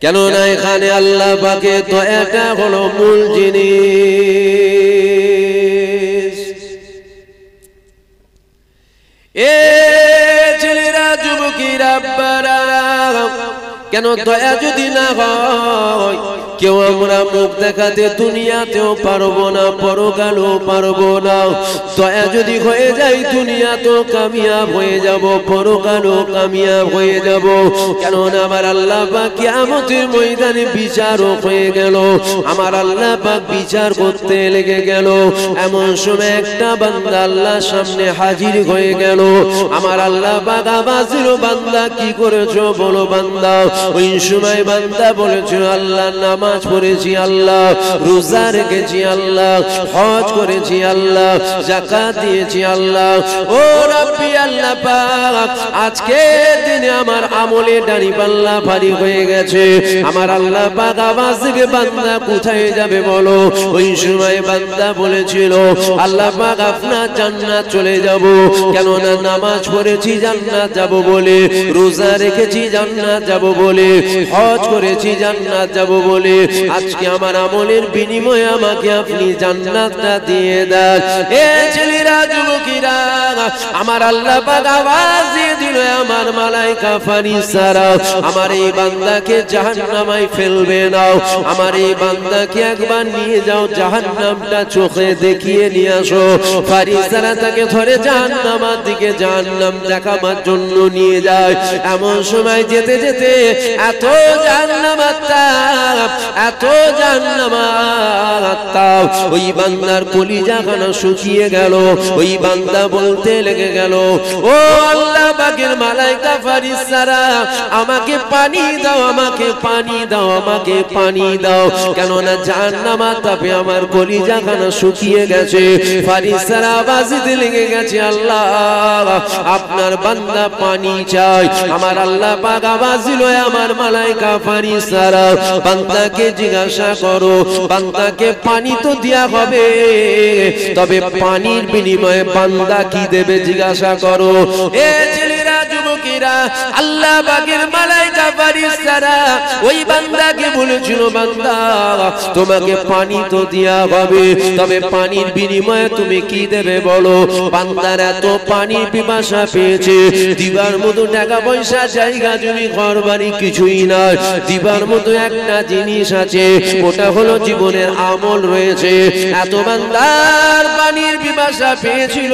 কেননা এখানে আল্লাহ পাকের দয়াটা হলো মূল জিনিস। এ ছেলেরা, যুবকেরা, আব্বারা, কেন দয়া যদি না হয় কেউ আমরা মুখ দেখাতে দুনিয়াতেও পারবো না, পরকালেও পারবো না। দয়া যদি হয়ে যায় দুনিয়া তো কামিয়াব হয়ে যাব, পরকালও কামিয়াব হয়ে যাব। কেননা আমার আল্লাহ পাক কিয়ামতের ময়দানে বিচারক হয়ে গেল। আমার আল্লাহ পাক বিচার করতে লেগে গেল। এমন সময় একটা বান্দা আল্লাহর সামনে হাজির হয়ে গেল। আমার আল্লাহ পাক আওয়াজ দিল, বান্দা কি করেছো বলো বান্দা। ওই সময় বান্দা বলেছিল, আল্লাহ নামাজ পড়েছি, আল্লাহ রোজা রেখেছি, আল্লাহ হজ করেছি, আল্লাহ যাকাত দিয়েছি, আল্লাহ ও রব্বি আল্লাহ পাক আজকে দিনে আমার আমলে দাড়ি পাল্লা ভারী হয়ে গেছে। আমার আল্লাহ পাক আওয়াজ দিবে, বান্দা কোথায় যাবে বলো। ওই সময় বান্দা বলেছিল, আল্লাহ পাক আপনার জান্নাত চলে যাব। কেননা নামাজ পড়েছি জান্নাত যাব বলে, রোজা রেখেছি জান্নাত যাব বলে, হজ করেছি জান্নাত যাব বলে, আজকে আমার আমলের বিনিময়ে আমাকে আপনি জান্নাতটা দিয়ে দেন। এ ছেলেরা, যুবকেরা, আমার আল্লাহ পাক আওয়াজ দিয়ে দিল, আমার মালায়েকা ফেরেশতারা আমার এই বান্দাকে জাহান্নামে ফেলবে না। আমার এই বান্দাকে একবার নিয়ে যাও, জাহান্নামটা চোখে দেখিয়ে নিয়ে আসো। ফেরেশতারা তাকে ধরে জাহান্নামের দিকে, জাহান্নাম দেখাবার জন্য নিয়ে যায়। এমন সময় যেতে যেতে এত জাহান্নামের তাপ, এত জাহান্নামের তাপ, ওই বান্দার কলিজাখানা শুকিয়ে গেল। ওই বান্দা বলতে লেগে গেল, ও আল্লাহ পাকের মালায়েকা ফেরেশতারা আমাকে পানি দাও, আমাকে পানি দাও, আমাকে পানি দাও। কেননা জাহান্নামের তাপে আমার কলিজাখানা শুকিয়ে গেছে। ফেরেশতারা আওয়াজ দিতে লেগে গেছে, আল্লাহ আপনার বান্দা পানি চায়। আমার আল্লাহ পাক আওয়াজ দিল, আমার মালায়েকা ফেরেশতারা বান্দাকে জিজ্ঞাসা করো, বান্দাকে পানি তো দেয়া হবে, তবে পানির বিনিময়ে বান্দা কি দেবে জিজ্ঞাসা করো। এ ছেলেরা, যুবকেরা, আল্লাহ পাকের মালায়েকা ফেরেশতারা ওই বান্দাকে বলেছিল, বান্দা তোমাকে পানি তো দেয়া হবে, তবে পানির বিনিময়ে তুমি কি দেবে বলো। বান্দার এত পানির পিপাসা পেয়েছে, দিবার মতো টাকা পয়সা জায়গা জমি ঘর বাড়ি কিছুই নাই, দিবার মতো একটা জিনিস আছে, ওটা হলো জীবনের আমল রয়েছে। এত বান্দার পানির পিপাসা পেয়েছিল,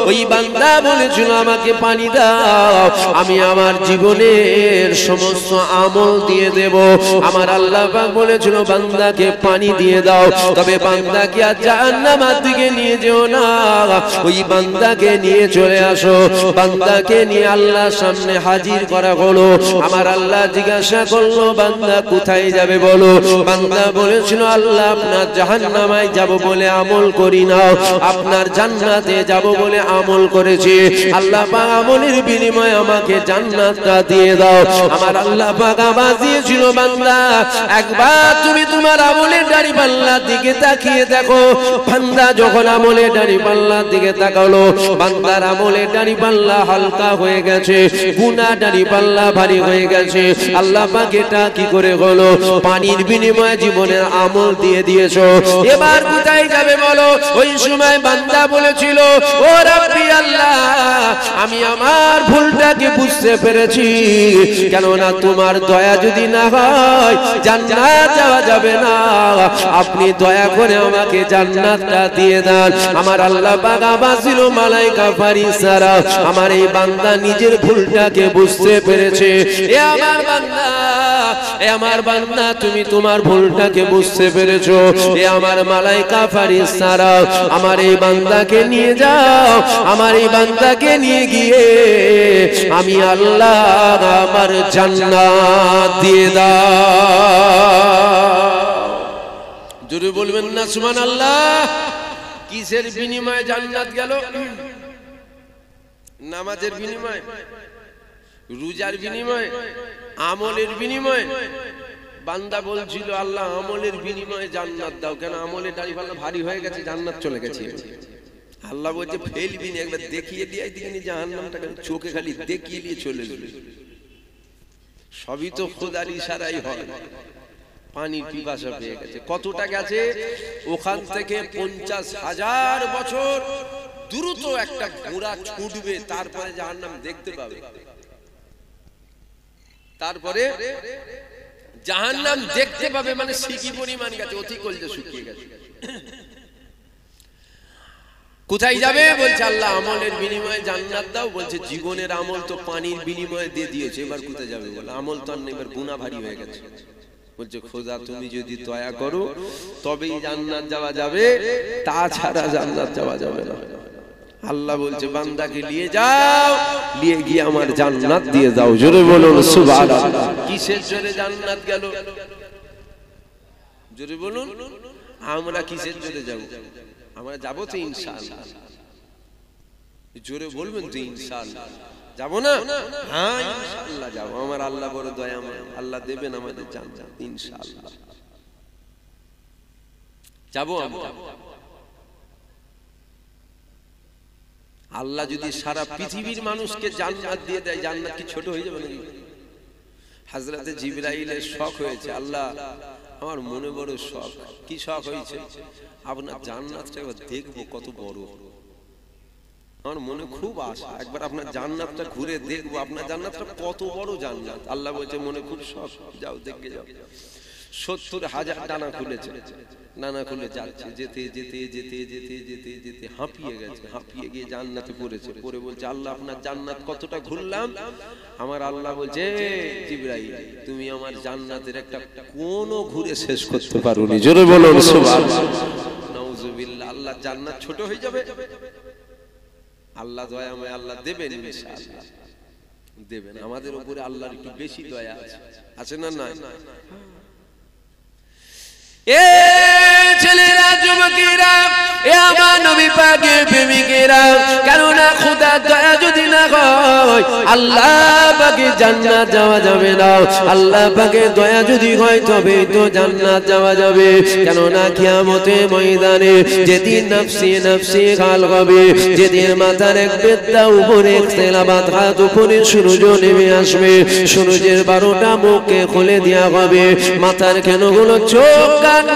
ওই বান্দা বলেছিল আমাকে পানি দাও, আমি আমার জীবনের সমস্ত আমল দিয়ে দেব। আমার আল্লাহ পাক বলেছিল, বান্দাকে পানি দিয়ে দাও, তবে বান্দাকে আর জাহান্নামের দিকে নিয়ে যেও না, ওই বান্দাকে নিয়ে চলে আসো। বান্দাকে নিয়ে আল্লাহর সামনে হাজির করা হলো। আমার আল্লাহ জিজ্ঞাসা করলো, বান্দা কোথায় যাবে বলো। বান্দা বলেছিল, আল্লাহ আপনার জাহান্নামে যাব বলে আমল করি না, আপনার জান্নাতে যাব বলে আমল করেছি। আল্লাহ পাক আমলের বিনিময়ে আমাকে জান্নাতটা দিয়ে দাও। আমার আল্লাহ পাক আওয়াজ দিয়েছিল, বান্দা একবার তুমি তোমার আমলের দাড়ি পাল্লার দিকে তাকিয়ে দেখো। বান্দা যখন আমলের দাড়ি পাল্লার দিকে তাকালো, বান্দার আমলের দাড়ি পাল্লা হালকা হয়ে গেছে, গুনাহ দাড়ি পাল্লা ভারী হয়ে গেছে। আল্লাহ পাক এটা কি করে হলো? পানির বিনিময়ে জীবনের আমল দিয়ে দিয়েছো, এবার কোথায় যাবে বলো। ওই সময় বান্দা বলেছিল, ও রাব্বি আল্লাহ আমি আমার ভুলটাকে বুঝতে পেরেছি, কেননা তোমার দয়া যদি না হয় জান্নাত যাওয়া যাবে না, আপনি দয়া করে আমাকে জান্নাতটা দিয়ে দেন। আমার আল্লাহ পাক আওয়াজ দিল, মালায়েকা ফেরেশতারা আমার এই বান্দা নিজের ভুলটাকে বুঝতে পেরেছে। এ আমার বান্দা, এ আমার বান্দা, তুমি তোমার ভুলটাকে বুঝতে পেরেছো। এ আমার মালায়েকা ফেরেশতারা আমার এই বান্দাকে নিয়ে যাও, আমার এই বান্দাকে নিয়ে গিয়ে আমি আল্লাহ আমার জান্নাত দিয়ে দাও। জোরে বলবেন না সুবহানাল্লাহ। কিসের বিনিময়ে জান্নাত গেল? নামাজের বিনিময়ে, রোজার বিনিময়ে, আমলের বিনিময়ে। বান্দা বলছিল, আল্লাহ আমলের বিনিময়ে জান্নাত দাও। কেন? আমলের দাড়ি পাল্লা ভারী হয়ে গেছে, জান্নাত চলে গেছে। আল্লাহ বলছে, ফেলবি না, একবার দেখিয়ে দিয়ে দিকে জাহান্নামটাকে চোখে খালি দেখিয়ে দিয়ে চলে গেল। সবই তো খোদার ইশারাই হয়। পানির পিপাসা পেয়ে গেছে। কতটা গেছে? ওখান থেকে 50,000 বছর দ্রুত একটা ঘোড়া ছুটবে, তারপরে জাহান্নাম দেখতে পাবে। তারপরে জাহান্নাম দেখতে পাবে, মানে সিকি পরিমাণ গেছে, অতি কলজে শুকিয়ে গেছে। কোথায় যাবে? বলছে আল্লাহ আমলের বিনিময়ে জান্নাত দাও। বলছে জীবনের আমল তো পানির বিনিময়ে দিয়ে দিয়েছে, এবার কোথায় যাবে? বলে আমল তো আর নেই, এবার গুনাহ ভারী হয়ে গেছে। বলছে খোদা তুমি যদি দয়া করো তবেই জান্নাত যাওয়া যাবে, তাছাড়া জান্নাত যাওয়া যাবে না। আল্লাহ বলছে বান্দাকে নিয়ে যাও, নিয়ে গিয়ে আমার জান্নাত দিয়ে দাও। জোরে বলুন সুবহানাল্লাহ। কিসের জোরে জান্নাত গেল? জোরে বলুন। আমরা কিসের জোরে যাব? আমরা যাবো তো ইনশাআল্লাহ। জোরে বলবেন তো ইনশাআল্লাহ। যাবো না? হ্যাঁ ইনশাআল্লাহ যাবো। আমার আল্লাহ বড় দয়াময়, আল্লাহ দেবেন আমাদের জান্নাত ইনশাআল্লাহ। যাবো আমরা। আল্লাহ যদি সারা পৃথিবীর মানুষকে জান্নাত দিয়ে দেয়, জান্নাত কি ছোট হয়ে যাবে নাকি? হযরতে জিবরাইলের শখ হয়েছে, আল্লাহ আমার মনে বড় শখ। কি শখ হয়েছে? আপনার জান্নাতটা একবার দেখবো কত বড়। আমার মনে খুব আশা একবার আপনার জান্নাতটা ঘুরে দেখবো, আপনার জান্নাতটা কত বড় জান্নাত। আল্লাহ বলছে মনে খুব শখ, যাও দেখে যাও। 70,000 ডানা খুলেছে, ডানা খুলে যাচ্ছে, যেতে যেতে যেতে যেতে যেতে যেতে হাঁপিয়ে গেছে। হাঁপিয়ে গিয়ে জান্নাতে পড়েছে। পড়ে বলছে আল্লাহ আপনার জান্নাত কতটা ঘুরলাম। আমার আল্লাহ বলছে জিবরাইল তুমি আমার জান্নাতের একটা কোন ঘুরে শেষ করতে পারোনি। জোরে বলুন সুবহানাল্লাহ। নাউজুবিল্লাহ। আল্লাহ জান্নাত ছোট হয়ে যাবে? আল্লাহ দয়াময়, আল্লাহ দেবেন ইনশাআল্লাহ, দেবেন। আমাদের উপরে আল্লাহর একটু বেশি দয়া আছে, আছে না? না এ ছেলেরা, যুবকেরা, এ আমার নবী পাকের প্রেমিকেরা, কেননা খোদার দয়া যদি না হয় আল্লাহ পাকের জান্নাত যাওয়া যাবে না। আল্লাহ পাকের দয়া যদি হয় তবে তো জান্নাত যাওয়া যাবে। কেননা কিয়ামতের ময়দানে যেদিন নফসি নফসি কাল হবে, যেদিন মাথার এক বেদা উপরে তেলাবাত হাত উপরে সূর্য নেমে আসবে, সূর্যের 12টা মুখকে খুলে দেওয়া হবে, মাথার কেনগুলো চোখ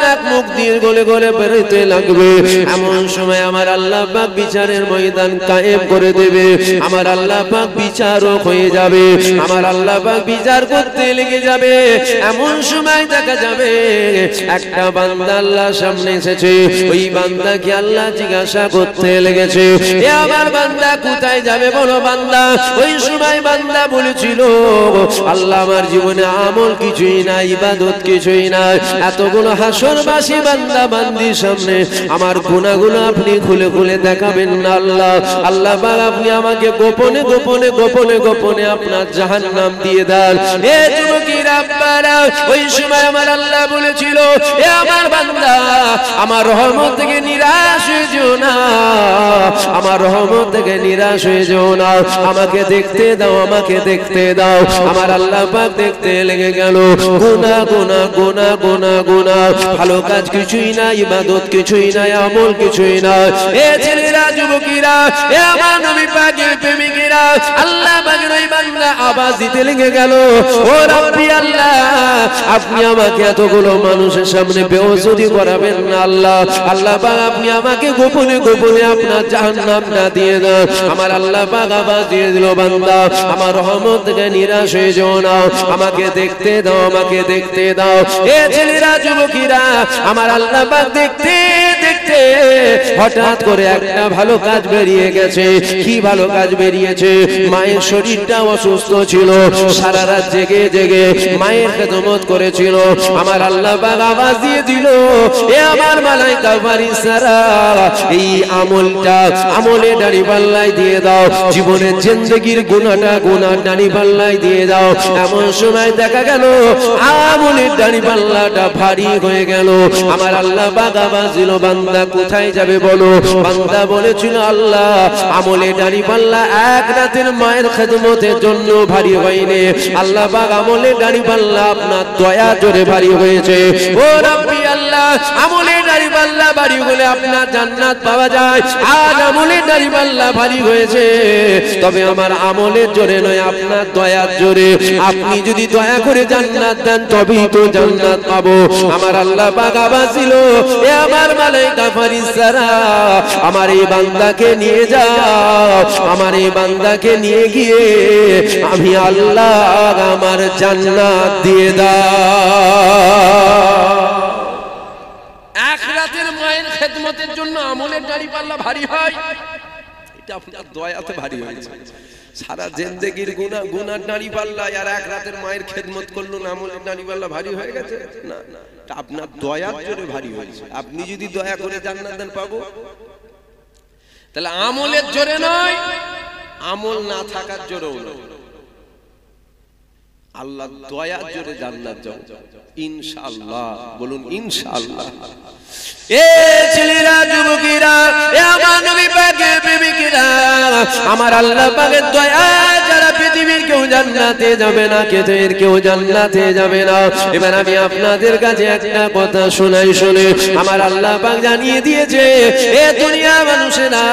নাক মুখ দিয়ে গলে গলে বেরোতে লাগবে। এমন সময় আমার আল্লাহ পাক বিচারের ময়দান কায়েম করে দেবে। আমার আল্লাহ পাক বিচারক হয়ে যাবে, আমার আল্লাহ পাক বিচার করতে লেগে যাবে। এমন সময় দেখা যাবে একটা বান্দা আল্লাহর সামনে এসেছে, ওই বান্দাকে আল্লাহ জিজ্ঞাসা করতে লেগেছে এ আমার বান্দা কোথায় যাবে বলো বান্দা। ওই সময় বান্দা বলেছিল আল্লাহ আমার জীবনে আমল কিছুই নাই, ইবাদত কিছুই নাই। এতগুলো হাসরবাসী বান্দা বান্দির সামনে আমার গুনাহগুলো আপনি খুলে খুলে দেখাবেন না আল্লাহ। আল্লাহ পাক আপনি আমাকে গোপনে গোপনে গোপনে গোপনে আপনার জাহান্নাম দিয়ে দেন। এ যুবকেরা আব্বারা, ওই সময় আমার আল্লাহ বলেছিল এ আমার বান্দা আমার রহমত থেকে নিরাশ হয়ে যেও না, আমার রহমত থেকে নিরাশ হয়ে যেও না। আমাকে দেখতে দাও, আমাকে দেখতে দাও। আমার আল্লাহ পাক দেখতে লেগে গেল। গুনাহ গুনাহ গুনাহ গুনাহ গুনাহ, ভালো কাজ কিছুই নাই, ইবাদত কিছুই নাই, আমল কিছুই নাই। এ ছেলেরা, যুবকেরা, এ আমার নবী পাকের প্রেমিকেরা, আল্লাহ পাকের ওই বান্দা আওয়াজ দিতে লেগে গেল ও রব্বি আল্লাহ আপনি আমাকে এতগুলো মানুষের সামনে বেওয়াজি করাবেন না আল্লাহ। আল্লাহ পাক আপনি আমাকে গোপনে গোপনে আপনার জাহান্নাম না দিয়ে দেন। আমার আল্লাহ পাক আওয়াজ দিয়ে দিল বান্দা আমার রহমত থেকে নিরাশ হয়ে যেও না, আমাকে দেখতে দাও, আমাকে দেখতে দাও। এ ছেলেরা, যুবকেরা, আমার আল্লাহ পাক দেখতে দেখতে হঠাৎ করে একটা ভালো কাজ বেরিয়ে গেছে। কি ভালো কাজ বেরিয়েছে? মায়ের শরীরটা অসুস্থ ছিল, সারা রাত জেগে জেগে মায়ের খেদমত করেছিল। আমার আল্লাহ পাক আওয়াজ দিয়ে দিল এ আমার মালায়েকা ফারিস্তারা এই আমলটা আমলে দাড়ি পাল্লায় দিয়ে দাও, জীবনের জিন্দেগির গুনাহটা গুনাহ দাড়ি পাল্লায় দিয়ে দাও। এমন সময় দেখা গেল আমলের দাড়ি পাল্লাটা ভারী হয়ে গেল। আমার আল্লাহ পাক আওয়াজ দিল বান্দা কোথায় যাবে বলো। বান্দা বলেছিল আল্লাহ আমলে দাড়ি পাল্লা এক রাতের মায়ের খেদমতের জন্য ভারী হয়নি, আল্লাহ পাক আমলে দাড়ি পাল্লা আপনার দয়া জোরে ভারী হয়েছে। ও রব্বি আল্লাহ আমলে দাড়ি পাল্লা ভারী হলে আপনার জান্নাত পাওয়া যায়, আর আমলের দাড়ি পাল্লা ভারী হয়েছে, তবে আমার আমলের জোরে নয়, আপনার দয়ার জোরে। আপনি যদি দয়া করে জান্নাত দেন তবেই তো জান্নাত পাবো। আমার আল্লাহ পাক আবার ছিল, এ আমার মালায়েকা ফেরেশতারা, আমার এই বান্দাকে নিয়ে যাও, আমার এই বান্দাকে নিয়ে গিয়ে আমি আল্লাহ আমার জান্নাত দিয়ে দাও। এক রাতের মায়ের খেদমতের জন্য আমলের দাড়ি পাল্লা ভারী হয়, এটা আপনার দয়াতে ভারী হয়েছে। সারা জিন্দেগির গুনার দাড়ি পাল্লা আর এক রাতের মায়ের খেদমত করলো না, আমলের দাড়ি পাল্লা ভারী হয়ে গেছে না, এটা আপনার দয়ার জোরে ভারী হয়েছে। আপনি যদি দয়া করে জান্নাত দেন পাবো, তাহলে আমলের জোরে নয়, আমল না থাকার জোরেও নয়, আল্লাহ দয়ার জোরে জান্নাত যাও ইনশাআল্লাহ। বলুন ইনশাআল্লাহ। এ ছেলেরা, যুবকেরা, এ আমার নবী পাকের প্রেমিকেরা, আমার আল্লাহ পাকের দয়া যারা পৃথিবীর কেউ জান্নাতে যাবে না, কেউ জান্নাতে যাবে না। এবার আমি আপনাদের কাছে একটা কথা শোনাই, শুনে আমার আল্লাহ পাক জানিয়ে দিয়েছে, এ দুনিয়া মানুষেরা,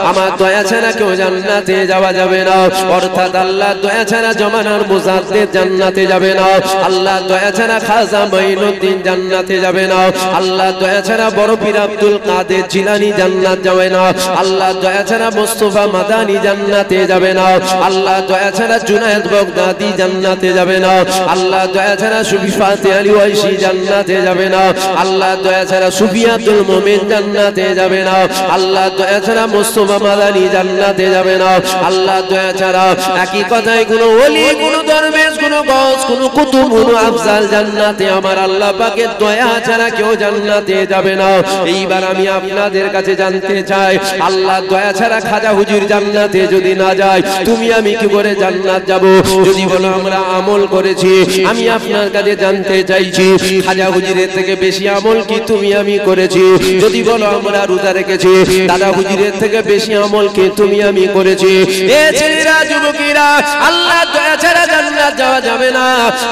আমার দয়া ছাড়া কেউ জান্নাতে যাওয়া যাবে না। অর্থাৎ আল্লাহ দয়া ছাড়া জমানার মুজাদ্দিদ জান্নাতে যাবে না, আল্লাহ দয়া ছাড়া খাজা মাইনুদ্দিন জান্নাতে যাবে না, আল্লাহ দয়া ছাড়া বড় পীর আব্দুল কাদের জিলানী জান্নাত যাবে না, আল্লাহ দয়া ছাড়া মুস্তাফা মাদানী জান্নাতে যাবে না, আল্লাহ দয়া ছাড়া জুনায়েদ বাগদাদি জান্নাতে যাবে না, আল্লাহ দয়া ছাড়া সুফি ফাতে আলী ওয়াইসি জান্নাতে যাবে না, আল্লাহ দয়া ছাড়া সুফিয়াতুল মুমিন জান্নাতে যাবে না, আল্লাহ দয়া ছাড়া মুস্তাফা মাদানী জান্নাতে যাবে না, আল্লাহ দয়া ছাড়া একই কথায় কোন ওলি, কোন দরবেশ, কোন গওস, কোন কুতুব, কোন আফজাল জান্নাতে আমার আল্লাহ পাকের দয়া ছাড়া কেউ জান্নাতে যাবে না। এইবার আমি আপনাদের কাছে জানতে চাই, আল্লাহ দয়া ছাড়া খাজা হুজুর জান্নাতে যদি না যায়, তুমি আমি কি করে জান্নাত যাব? যদি বলো আমরা আমল করেছি, আমি আপনার কাছে জানতে চাইছি খাজা হুজুরের থেকে বেশি আমল কি তুমি আমি করেছি? যদি বলো আমরা রোজা রেখেছি, দাদা হুজুরের থেকে বেশি আমল কি তুমি আমি করেছি? এ ছেলেরা, যুবকেরা, আল্লাহ দয়া ছাড়া জান্নাত যাওয়া যাবে না,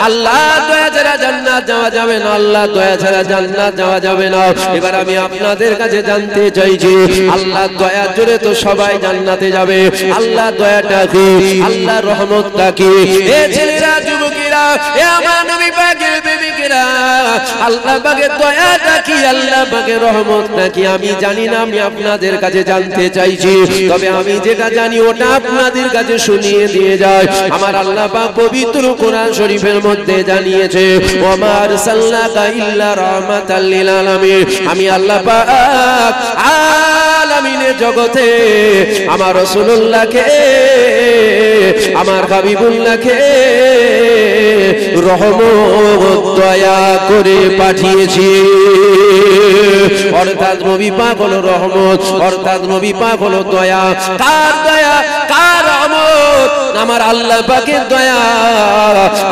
আল্লাহ দয়া ছাড়া জান্নাত যাওয়া যাবে না, আল্লাহ দয়া ছাড়া জান্নাত যাওয়া যাবে না। এবার আমি আপনাদের কাছে জানতে চাইছি, আল্লাহ দয়ার জোরে তো সবাই জান্নাতে যাবে, আল্লাহ দয়াটা কি, আল্লাহ রহমতটা কি? এ ছেলেরা, যুবকেরা, এ আমার নবী পাকের প্রেমিকেরা, আল্লাহ পাকের দয়াটা কি, আল্লাহ পাকের রহমতটা কি আমি জানি না, আমি আপনাদের কাছে জানতে চাইছি। তবে আমি যেটা জানি ওটা আপনাদের কাছে শুনিয়ে দিয়ে যায়। আমার আল্লাহ পাক পবিত্র কোরআন শরীফের মধ্যে জানিয়েছে, ওয়া আরসালনাকা ইল্লা রাহমাতাল লিল আলামিন। আমি আল্লাহ পাক আলামিনের জগতে আমার রাসূলুল্লাহকে, আমার হাবিবুল্লাহকে রহমত দয়া করে পাঠিয়েছি। অর্থাৎ নবী পাক হলো রহমত, অর্থাৎ নবী পাক হলো দয়া। কার দয়া, কার রহমত? আমার আল্লাহ পাকের দয়া,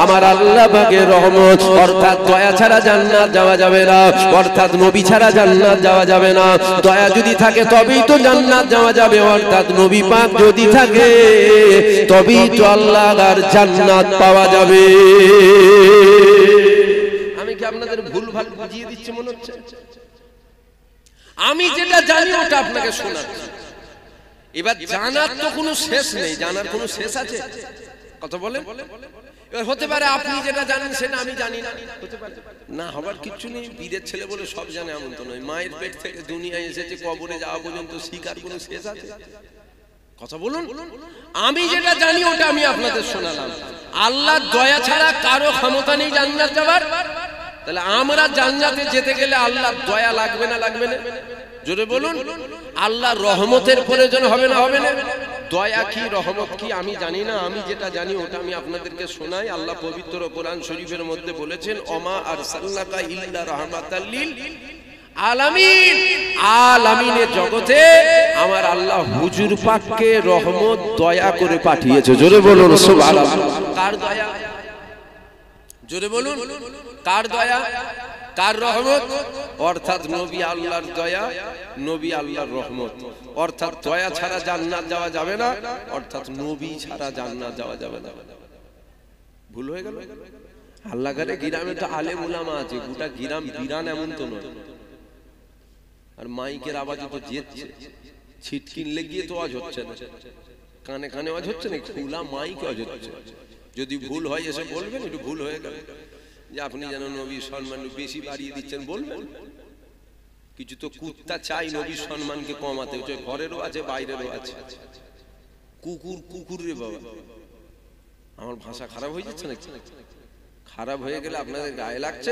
আমার আল্লাহ পাকের রহমত। অর্থাৎ দয়া ছাড়া জান্নাত যাওয়া যাবে না, অর্থাৎ নবী ছাড়া জান্নাত যাওয়া যাবে না। দয়া যদি থাকে তবেই তো জান্নাত যাওয়া যাবে, অর্থাৎ নবী পাক যদি থাকে তবেই তো আল্লাহর জান্নাত পাওয়া যাবে। আমি কি আপনাদের ভুল ভাল বুঝিয়ে দিচ্ছি মনে হচ্ছে? আমি যেটা জানি ওটা আপনাকে শোনাচ্ছি। এবার জানার তো কোনো শেষ নেই, জানার কোনো শেষ আছে? কথা বলেন। এবার হতে পারে আপনি যেটা জানেন সেটা আমি জানি না, হতে পারে না, হবার কিছু নেই। বীরের ছেলে বলে সব জানে এমন তো নয়। মায়ের পেট থেকে দুনিয়ায় এসেছে, কবরে যাওয়া পর্যন্ত শিকার কোনো শেষ আছে? কথা বলুন। আমি যেটা জানি ওটা আমি আপনাদের শোনালাম। আল্লাহর দয়া ছাড়া কারো ক্ষমতা নেই জান্নাত যাবার। তাহলে আমরা জান্নাতে যেতে গেলে আল্লাহর দয়া লাগবে না, লাগবে না? জোরে বলুন। আল্লাহর রহমতের প্রয়োজন হবে না, হবে না? দয়া কি, রহমত কি আমি জানি না, আমি যেটা জানি ওটা আমি আপনাদেরকে শোনাই। আল্লাহ পবিত্র কোরআন শরীফের মধ্যে বলেছেন, ওমা আরসালনাকা ইল্লা রাহমাতাল লিল আলামিন। আলামিনের জগতে আমার আল্লাহ হুজুর পাককে রহমত দয়া করে পাঠিয়েছে। জোরে বলুন সুবহানাল্লাহ। কার দয়া? জোরে বলুন। কার দয়া, কার রহমত? অর্থাৎ নবী আল্লাহর দয়া, নবী আল্লাহর রহমত। অর্থাৎ দয়া ছাড়া জান্নাত যাওয়া যাবে না, অর্থাৎ নবী ছাড়া জান্নাত যাওয়া যাবে না। ভুল হয়ে গেল? আল্লাহ করে গ্রামে তো আলেম উলামা আছে, গোটা গ্রাম বিরান এমন তো নয়। আর মাইকের আওয়াজে তো যেচ্ছে, ছিটকিন লেগিয়ে তো আওয়াজ হচ্ছে না, কানে কানে আওয়াজ হচ্ছে না, খোলা মাইক আওয়াজ হচ্ছে। যদি ভুল হয় এসে বলবেন, একটু ভুল হয়ে গেল, যে আপনি যেন নবীর সম্মান বেশি বাড়িয়ে দিচ্ছেন বলবেন। কিছু তো কুত্তা চাই নবীর সম্মানকে কমাতে, ঘরেরও আছে বাইরেরও আছে। কুকুর কুকুর রে বাবা, আমার ভাষা খারাপ হয়ে যাচ্ছে না? খারাপ হয়ে গেলে আপনাদের গায়ে লাগছে?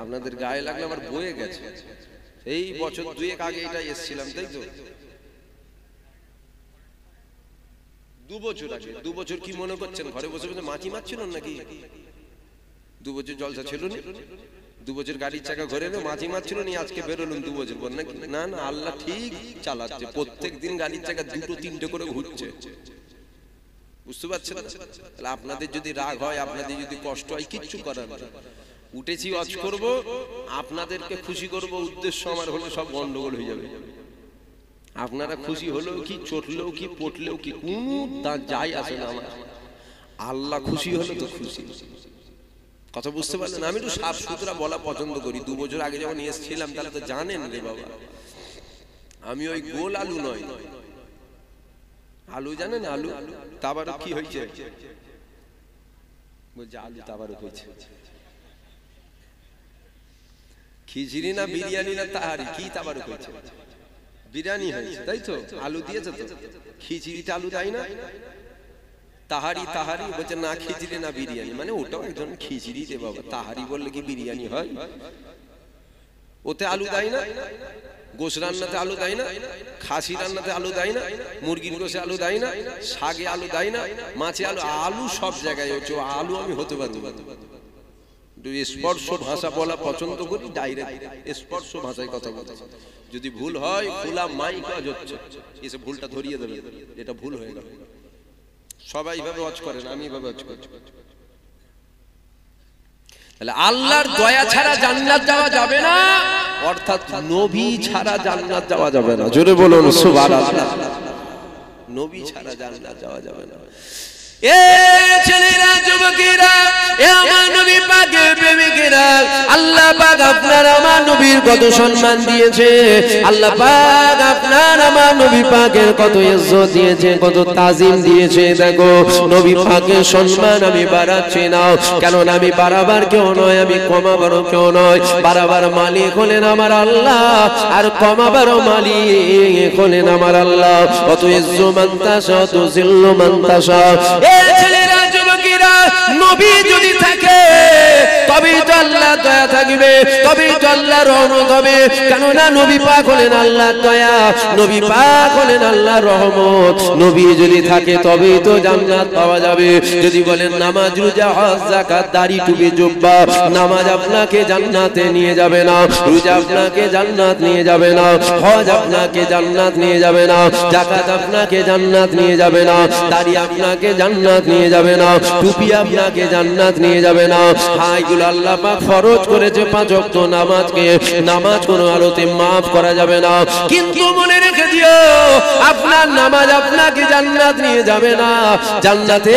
আপনাদের গায়ে লাগলে আমার বয়ে গেছে। এই বছর দুয়েক আগে এটা এসেছিলাম, তাই তো? 2 বছর আগে। 2 বছর কি মনে করছেন? ঘরে বসে বসে মাছি মারছিল নাকি? 2 বছর জলসা ছিল না? 2 বছর গাড়ির চাকা ঘরে না মাছি মারছিল নি? আজকে বেরোলেন 2 বছর পর নাকি? না না, আল্লাহ ঠিক চালাচ্ছে, প্রত্যেক দিন গাড়ির চাকা 2-3টে করে ঘুরছে। বুঝতে পারছেন? তাহলে আপনাদের যদি রাগ হয়, আপনাদের যদি কষ্ট হয়, কিচ্ছু করার নেই। উঠেছি ওয়াজ করব, আপনাদেরকে খুশি করব, উদ্দেশ্য আমার হলে সব গন্ডগোল হয়ে যাবে। আপনারা খুশি হলেও কি, চটলেও কি, পটলেও কি, কোনো যাই আসে না আমার। আল্লাহ খুশি হলে তো খুশি। কথা বুঝতে পারলেন? আমি একটু সাফ সুতরা বলা পছন্দ করি। 2 বছর আগে যখন এসেছিলাম তাহলে তো জানেন রে বাবা, আমি ওই গোল আলু নয়। আলু জানেন? আলু তাবারক কি হয়েছে? বলছে আলু তাবারক হয়েছে। খিচুড়ি না বিরিয়ানি না তাহারি, কি তাবারক হয়েছে? বিরিয়ানি হয়েছে, তাই তো? আলু দিয়েছে তো? খিচুড়িটা আলু দেয় না? তাহারি তাহারি বলছে না, খিচুড়ি না বিরিয়ানি, মানে ওটাও একজন খিচুড়ি রে বাবা। তাহারি বললে কি বিরিয়ানি হয়? ওতে আলু দেয় না? গোশ রান্নাতে আলু দেয় না? খাসি রান্নাতে আলু দেয় না? মুরগির গোশে আলু দেয় না? শাকে আলু দেয় না? মাছে আলু? আলু সব জায়গায় হচ্ছে। আলু আমি হতে পারবো না। স্পর্শ ভাষা বলা পছন্দ করি, ডাইরেক্ট স্পর্শ ভাষায় কথা বলতে। যদি ভুল হয়, খোলা মাইক আওয়াজ হচ্ছে, এসে ভুলটা ধরিয়ে দেবে, এটা ভুল হয়ে গেল। সবাই এইভাবে ওয়াজ করেন, আমি এইভাবে ওয়াজ করছি। তাহলে আল্লাহর দয়া ছাড়া জান্নাত যাওয়া যাবে না, অর্থাৎ নবী ছাড়া জান্নাত যাওয়া যাবে না। জোরে বলুন সুবহানাল্লাহ। নবী ছাড়া জান্নাত যাওয়া যাবে না। এ ছেলেরা, যুবকেরা, এ আমার নবী পাকের প্রেমিকেরা, আল্লাহ পাক আপনার আমার নবীর কত সম্মান দিয়েছে, আল্লাহ পাক আপনার আমার নবী পাকের কত ইজ্জত দিয়েছে, কত তাজিম দিয়েছে। দেখো নবী পাকের সম্মান আমি বাড়াচ্ছি না, কেননা আমি বাড়াবার কেউ নয়, আমি কমাবারও কেউ নয়। বাড়াবার মালিক হলেন আমার আল্লাহ, আর কমাবারও মালিক হলেন আমার আল্লাহ। কত ইজ্জু মান তাশা, তো জিল্লু মান তাশা। ছেলেরা, যুবকেরা, নবী যদি থাকে তবেই তো আল্লাহ দয়া থাকবে, তবেই তো আল্লাহ রহমত হবে। কেননা নবী পাক হলেন আল্লাহর দয়া, নবী পাক হলেন আল্লাহর রহমত। নবী যদি থাকে তবেই তো জান্নাত পাওয়া যাবে। যদি বলেন নামাজ, রোজা, হজ, যাকাত, দাড়ি, টুপি, জুব্বা, নামাজ আপনাকে জান্নাতে নিয়ে যাবে না, রোজা আপনাকে জান্নাত নিয়ে যাবে না, হজ আপনাকে জান্নাত নিয়ে যাবে না, যাকাত আপনাকে জান্নাত নিয়ে যাবে না, দাড়ি আপনাকে জান্নাত নিয়ে যাবে না, টুপি আপনাকে জান্নাত নিয়ে যাবে না। হ্যাঁ, এগুলো আল্লাহ পাক ফরজ করেছে 5 ওয়াক্ত নামাজকে, নামাজ কোনো আলোতে মাফ করা যাবে না। কিন্তু মনে রেখে দিও, আপনার নামাজ আপনাকে জান্নাত নিয়ে যাবে না, জান্নাতে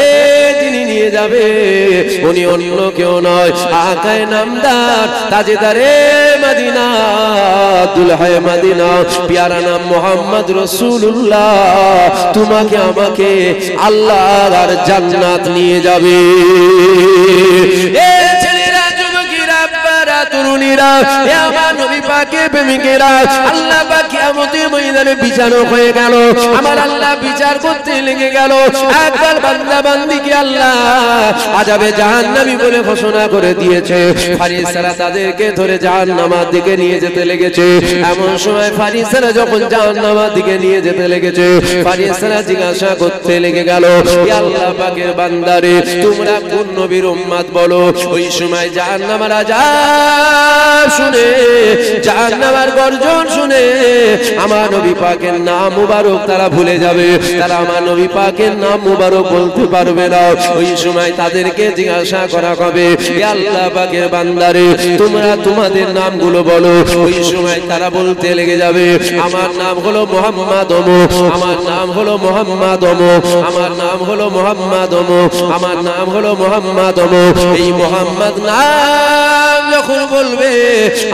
যিনি নিয়ে যাবে উনি অন্য কেউ নয়, আকায়ে নামদার, তাজেদারে মদিনা, দুলহায়ে মদিনা, প্যারা নাম মুহাম্মদ রাসূলুল্লাহ। তোমাকে আমাকে আল্লাহ আর জান্নাত নিয়ে যাবে। এ ছেলেরা, যুবকেরা, আব্বারা, তরুণীরা, এ আমার নবী পাকের প্রেমিকেরা, আল্লাহ পাক কিয়ামতের ময়দানে বিচার হয়ে গেল। আমার আল্লাহ বিচার করতে লেগে গেল। একবার বান্দা বান্দিকে আল্লাহ আযাবে জাহান্নামী বলে ঘোষণা করে দিয়েছে। ফারিস্তারা তাদেরকে ধরে জাহান্নামের দিকে নিয়ে যেতে লেগেছে। এমন সময় ফারিস্তারা যখন জাহান্নামের দিকে নিয়ে যেতে লেগেছে, ফারিস্তারা জিজ্ঞাসা করতে লেগে গেল, হে আল্লাহ পাকের বান্দারে, তোমরা কোন নবীর উম্মত বলো? ওই সময় জাহান্নামের আযাব শুনে, জাহান্নামের গর্জন শুনে আমার নবী পাকের নাম মুবারক তারা ভুলে যাবে, তারা আমার নবী পাকের নাম মুবারক বলতে পারবে না। ওই সময় তাদেরকে জিজ্ঞাসা করা হবে, হে আল্লাহ পাকের বান্দারে, তোমরা তোমাদের নামগুলো বলো। ওই সময় তারা বলতে লেগে যাবে, আমার নাম হলো মুহাম্মদ, আমার নাম হলো মুহাম্মদ, আমার নাম হলো মুহাম্মদ, আমার নাম হলো মুহাম্মদ। এই মুহাম্মদ নাম যখন বলবে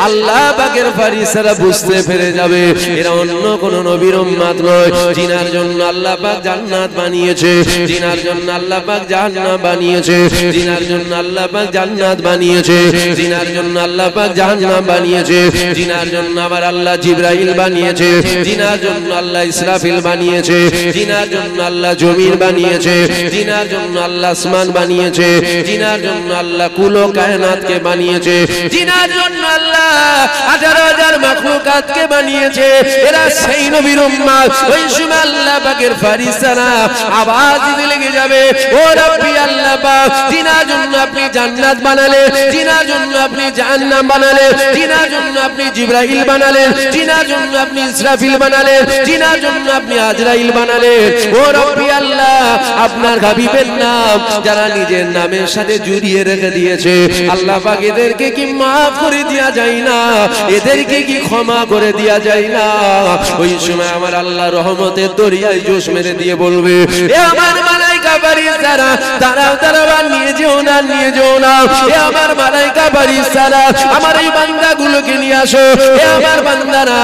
আল্লাহ পাকের ফেরেশতারা বুঝতে পেরে যাবে এরা অন্য কোন নবীর উম্মত নয়, জিনার জন্য আল্লাহ পাক জান্নাত বানিয়েছে, জিনার জন্য আল্লাহ পাক জাহান্নাম বানিয়েছে, জিনার জন্য আল্লাহ পাক জান্নাত বানিয়েছে, জিনার জন্য আল্লাহ পাক জাহান্নাম বানিয়েছে, জিনার জন্য আবার আল্লাহ জিবরাইল বানিয়েছে, জিনার জন্য আল্লাহ ইসরাফিল বানিয়েছে, জিনার জন্য আল্লাহ জমিন বানিয়েছে, জিনার জন্য আল্লাহ আসমান বানিয়েছে, জিনার জন্য আল্লাহ কুল কায়নাতকে বানিয়েছে, জিনার জন্য আল্লাহ হাজার হাজার মাখলুকাতকে বানিয়েছে। এরা সেই নবীর উম্মত। ওই সময় আল্লাহ পাকের ফেরেশতারা আওয়াজ দিতে লেগে যাবে, ও রব্বি আল্লাহ পাক, জিনার জন্য আপনি জান্নাত বানালেন, জিনার জন্য আপনি জাহান্নাম বানালেন, জিনার জন্য আপনি জিবরাইল বানালেন, জিনার জন্য আপনি ইসরাফিল বানালেন, জিনার জন্য আপনি আজরাইল বানালেন। ও রব্বি আল্লাহ, আপনার হাবিবের নাম যারা নিজের নামের সাথে জড়িয়ে রেখে দিয়েছে, আল্লাহ পাক এদেরকে কি মাফ করে দেয়া যায় না? এদেরকে কি ক্ষমা করে দেয়া যায় না? ওই সময় আমার আল্লাহ রহমতের দরিয়ায় জোশ মেরে দিয়ে বলবে, এ আমার মালাইকা ফেরেশতারা, দাঁড়াও দাঁড়াও, নিয়ে যেও না, নিয়ে যেও না। এ আমার মালাইকা ফেরেশতারা, আমার এই বান্দাগুলোকে নিয়ে আসো। এ আমার বান্দারা,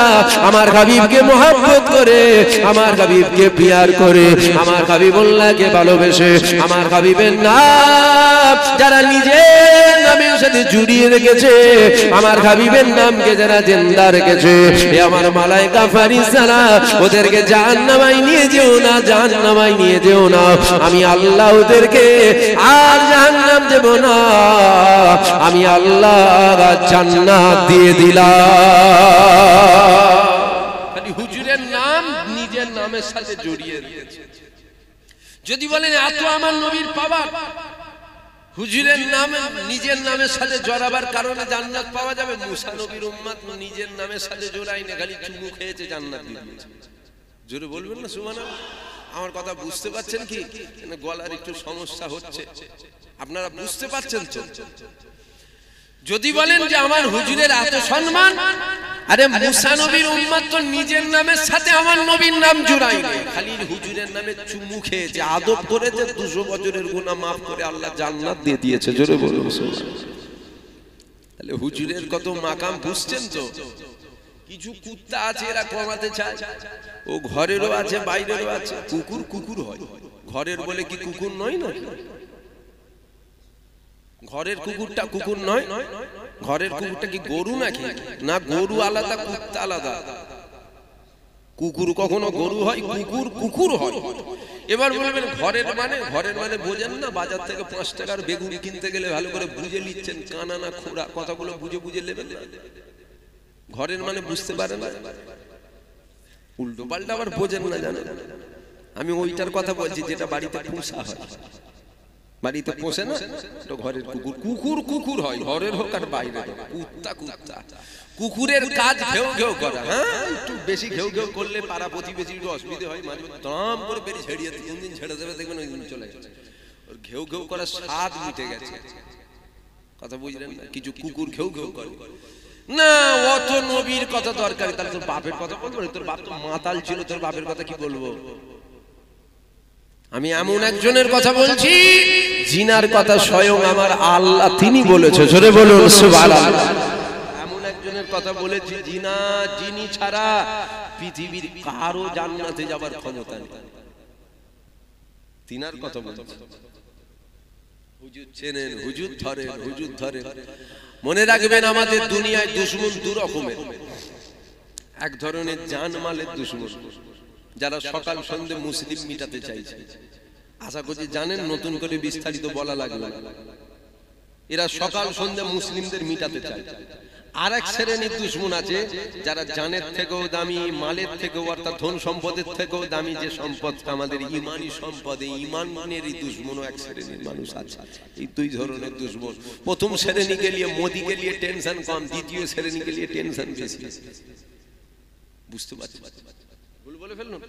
আমার হাবিবকে মহব্বত করে, আমার হাবিবকে প্যার করে, আমার হাবিবুল্লাহকে ভালোবেসে, আমার হাবিবের নাম যারা নিজের নামের সাথে জুড়িয়ে রেখেছে, আমার হাবিবের নামকে যারা জিন্দা রেখেছে, এ আমার মালাইকা ফেরেশতারা, ওদেরকে জাহান্নামে নিয়ে যেও না, জাহান্নামে নিয়ে যেও না। আমি আল্লাহ ওদেরকে আর জাহান্নাম দেব না, আমি আল্লাহ জান্নাত দিয়ে দিলাম। খালি হুজুরের নাম নিজের নামের সাথে জড়িয়ে রেখেছে। যদি বলেন এত আমার নবীর পাওয়া, হুজুরের নাম নিজের নামের সাথে জড়াবার কারণে জান্নাত পাওয়া যাবে? মুসা নবীর উম্মত নিজের নামের সাথে জড়াই না, খালি চুমু খেয়েছে, জান্নাত দিয়ে দিয়েছে। জোরে বলবেন না সুবহানাল্লাহ? আমার কথা বুঝতে পারছেন কি? গলার একটু সমস্যা হচ্ছে, আপনারা বুঝতে পারছেন তো? যদি বলেন যে আমার হুজুরের এত সম্মান, আরে মুসা নবীর উম্মত তো নিজের নামের সাথে আমার নবীর নাম জুড়াই না, খালি হুজুরের নামে চুমু খেয়েছে, আদব করেছে, 200 বছরের গুনাহ maaf করে আল্লাহ জান্নাত দিয়ে দিয়েছে। জোরে বলুন সুবহানাল্লাহ। তাহলে হুজুরের কত মাকাম বুঝছেন তো? কিছু কুত্তা আছে এরা কমাতে চায়, ও ঘরেরও আছে বাইরেরও আছে। কুকুর কুকুর হয়, ঘরের বলে কি কুকুর নয়? না, ঘরের কুকুরটা কুকুর নয়? ঘরের কুকুরটা কি গরু নাকি? না, গরু আলাদা, কুত্তা আলাদা। কুকুর কখনো গরু হয়? কুকুর কুকুর হয়। এবার বলবেন ঘরের মানে? ঘরের মানে বোঝেন না? বাজার থেকে 5 টাকার বেগুন কিনতে গেলে ভালো করে বুঝে নিচ্ছেন, কানা না খোড়া, কথাগুলো বুঝে বুঝে নেবেন না। ঘরের মানে বুঝতে পারে না, উল্টো পাল্টা আবার বোঝেন না, জানেন? আমি ওইটার কথা বলছি যেটা বাড়িতে পোষা হয়। বাড়িতে পোষে না, তো ঘরের কুকুর কুকুর কুকুর হয়, ঘরের হোক আর বাইরের হোক। কুত্তা কুত্তা। কুকুরের কাজ ঘেউ ঘেউ করা। হ্যাঁ, একটু বেশি ঘেউ ঘেউ করলে পাড়া প্রতিবেশীর অসুবিধা হয়, মাঝে দাম করে বেরিয়ে ছেড়িয়ে কোন দিন ছেড়ে দেবে দেখবেন ওই দিন চলে যাচ্ছে। ওর ঘেউ ঘেউ করার স্বাদ মিটে গেছে। কথা বুঝলেন না? কিছু কুকুর ঘেউ ঘেউ করে না। অত নবীর কথা দরকারি, তাহলে তোর বাপের কথা বলবো? তোর বাপ তো মাতাল ছিল, তোর বাপের কথা কি বলবো? আমি এমন একজনের কথা বলছি, জিনার কথা স্বয়ং আমার আল্লাহ তিনি বলেছে। জোরে বলুন সুবহানাল্লাহ। এমন একজনের কথা বলেছি, জিনা জিনি ছাড়া পৃথিবীর কারো জান্নাতে যাবার ক্ষমতা নেই। তিনার কথা বলছি। হুজুর চেনেন, হুজুর ধরেন, হুজুর ধরেন। মনে রাখবেন, আমাদের দুনিয়ায় দুশমন দু রকমের। এক ধরনের জানমালের দুশমন, যারা সকাল সন্ধ্যে মুসলিম মিটাতে চাইছে। আশা করছি জানেন, নতুন করে বিস্তারিত বলা লাগবে। এরা সকাল সন্ধ্যে মুসলিমদের মিটাতে চায়। আরেক শ্রেণীর দুশমন আছে, যারা জানের থেকেও দামি, মালের থেকেও অর্থাৎ ধন সম্পদের থেকেও দামি যে সম্পদটা আমাদের ইমানি সম্পদ, এই ইমানেরই দুশমনও এক শ্রেণীর মানুষ আছে। এই দুই ধরনের দুশমন। প্রথম শ্রেণীকে নিয়ে মোদিকে নিয়ে টেনশন কম, দ্বিতীয় শ্রেণীকে নিয়ে টেনশন বেশি। বুঝতে পারছি? ভুল বলে ফেললাম?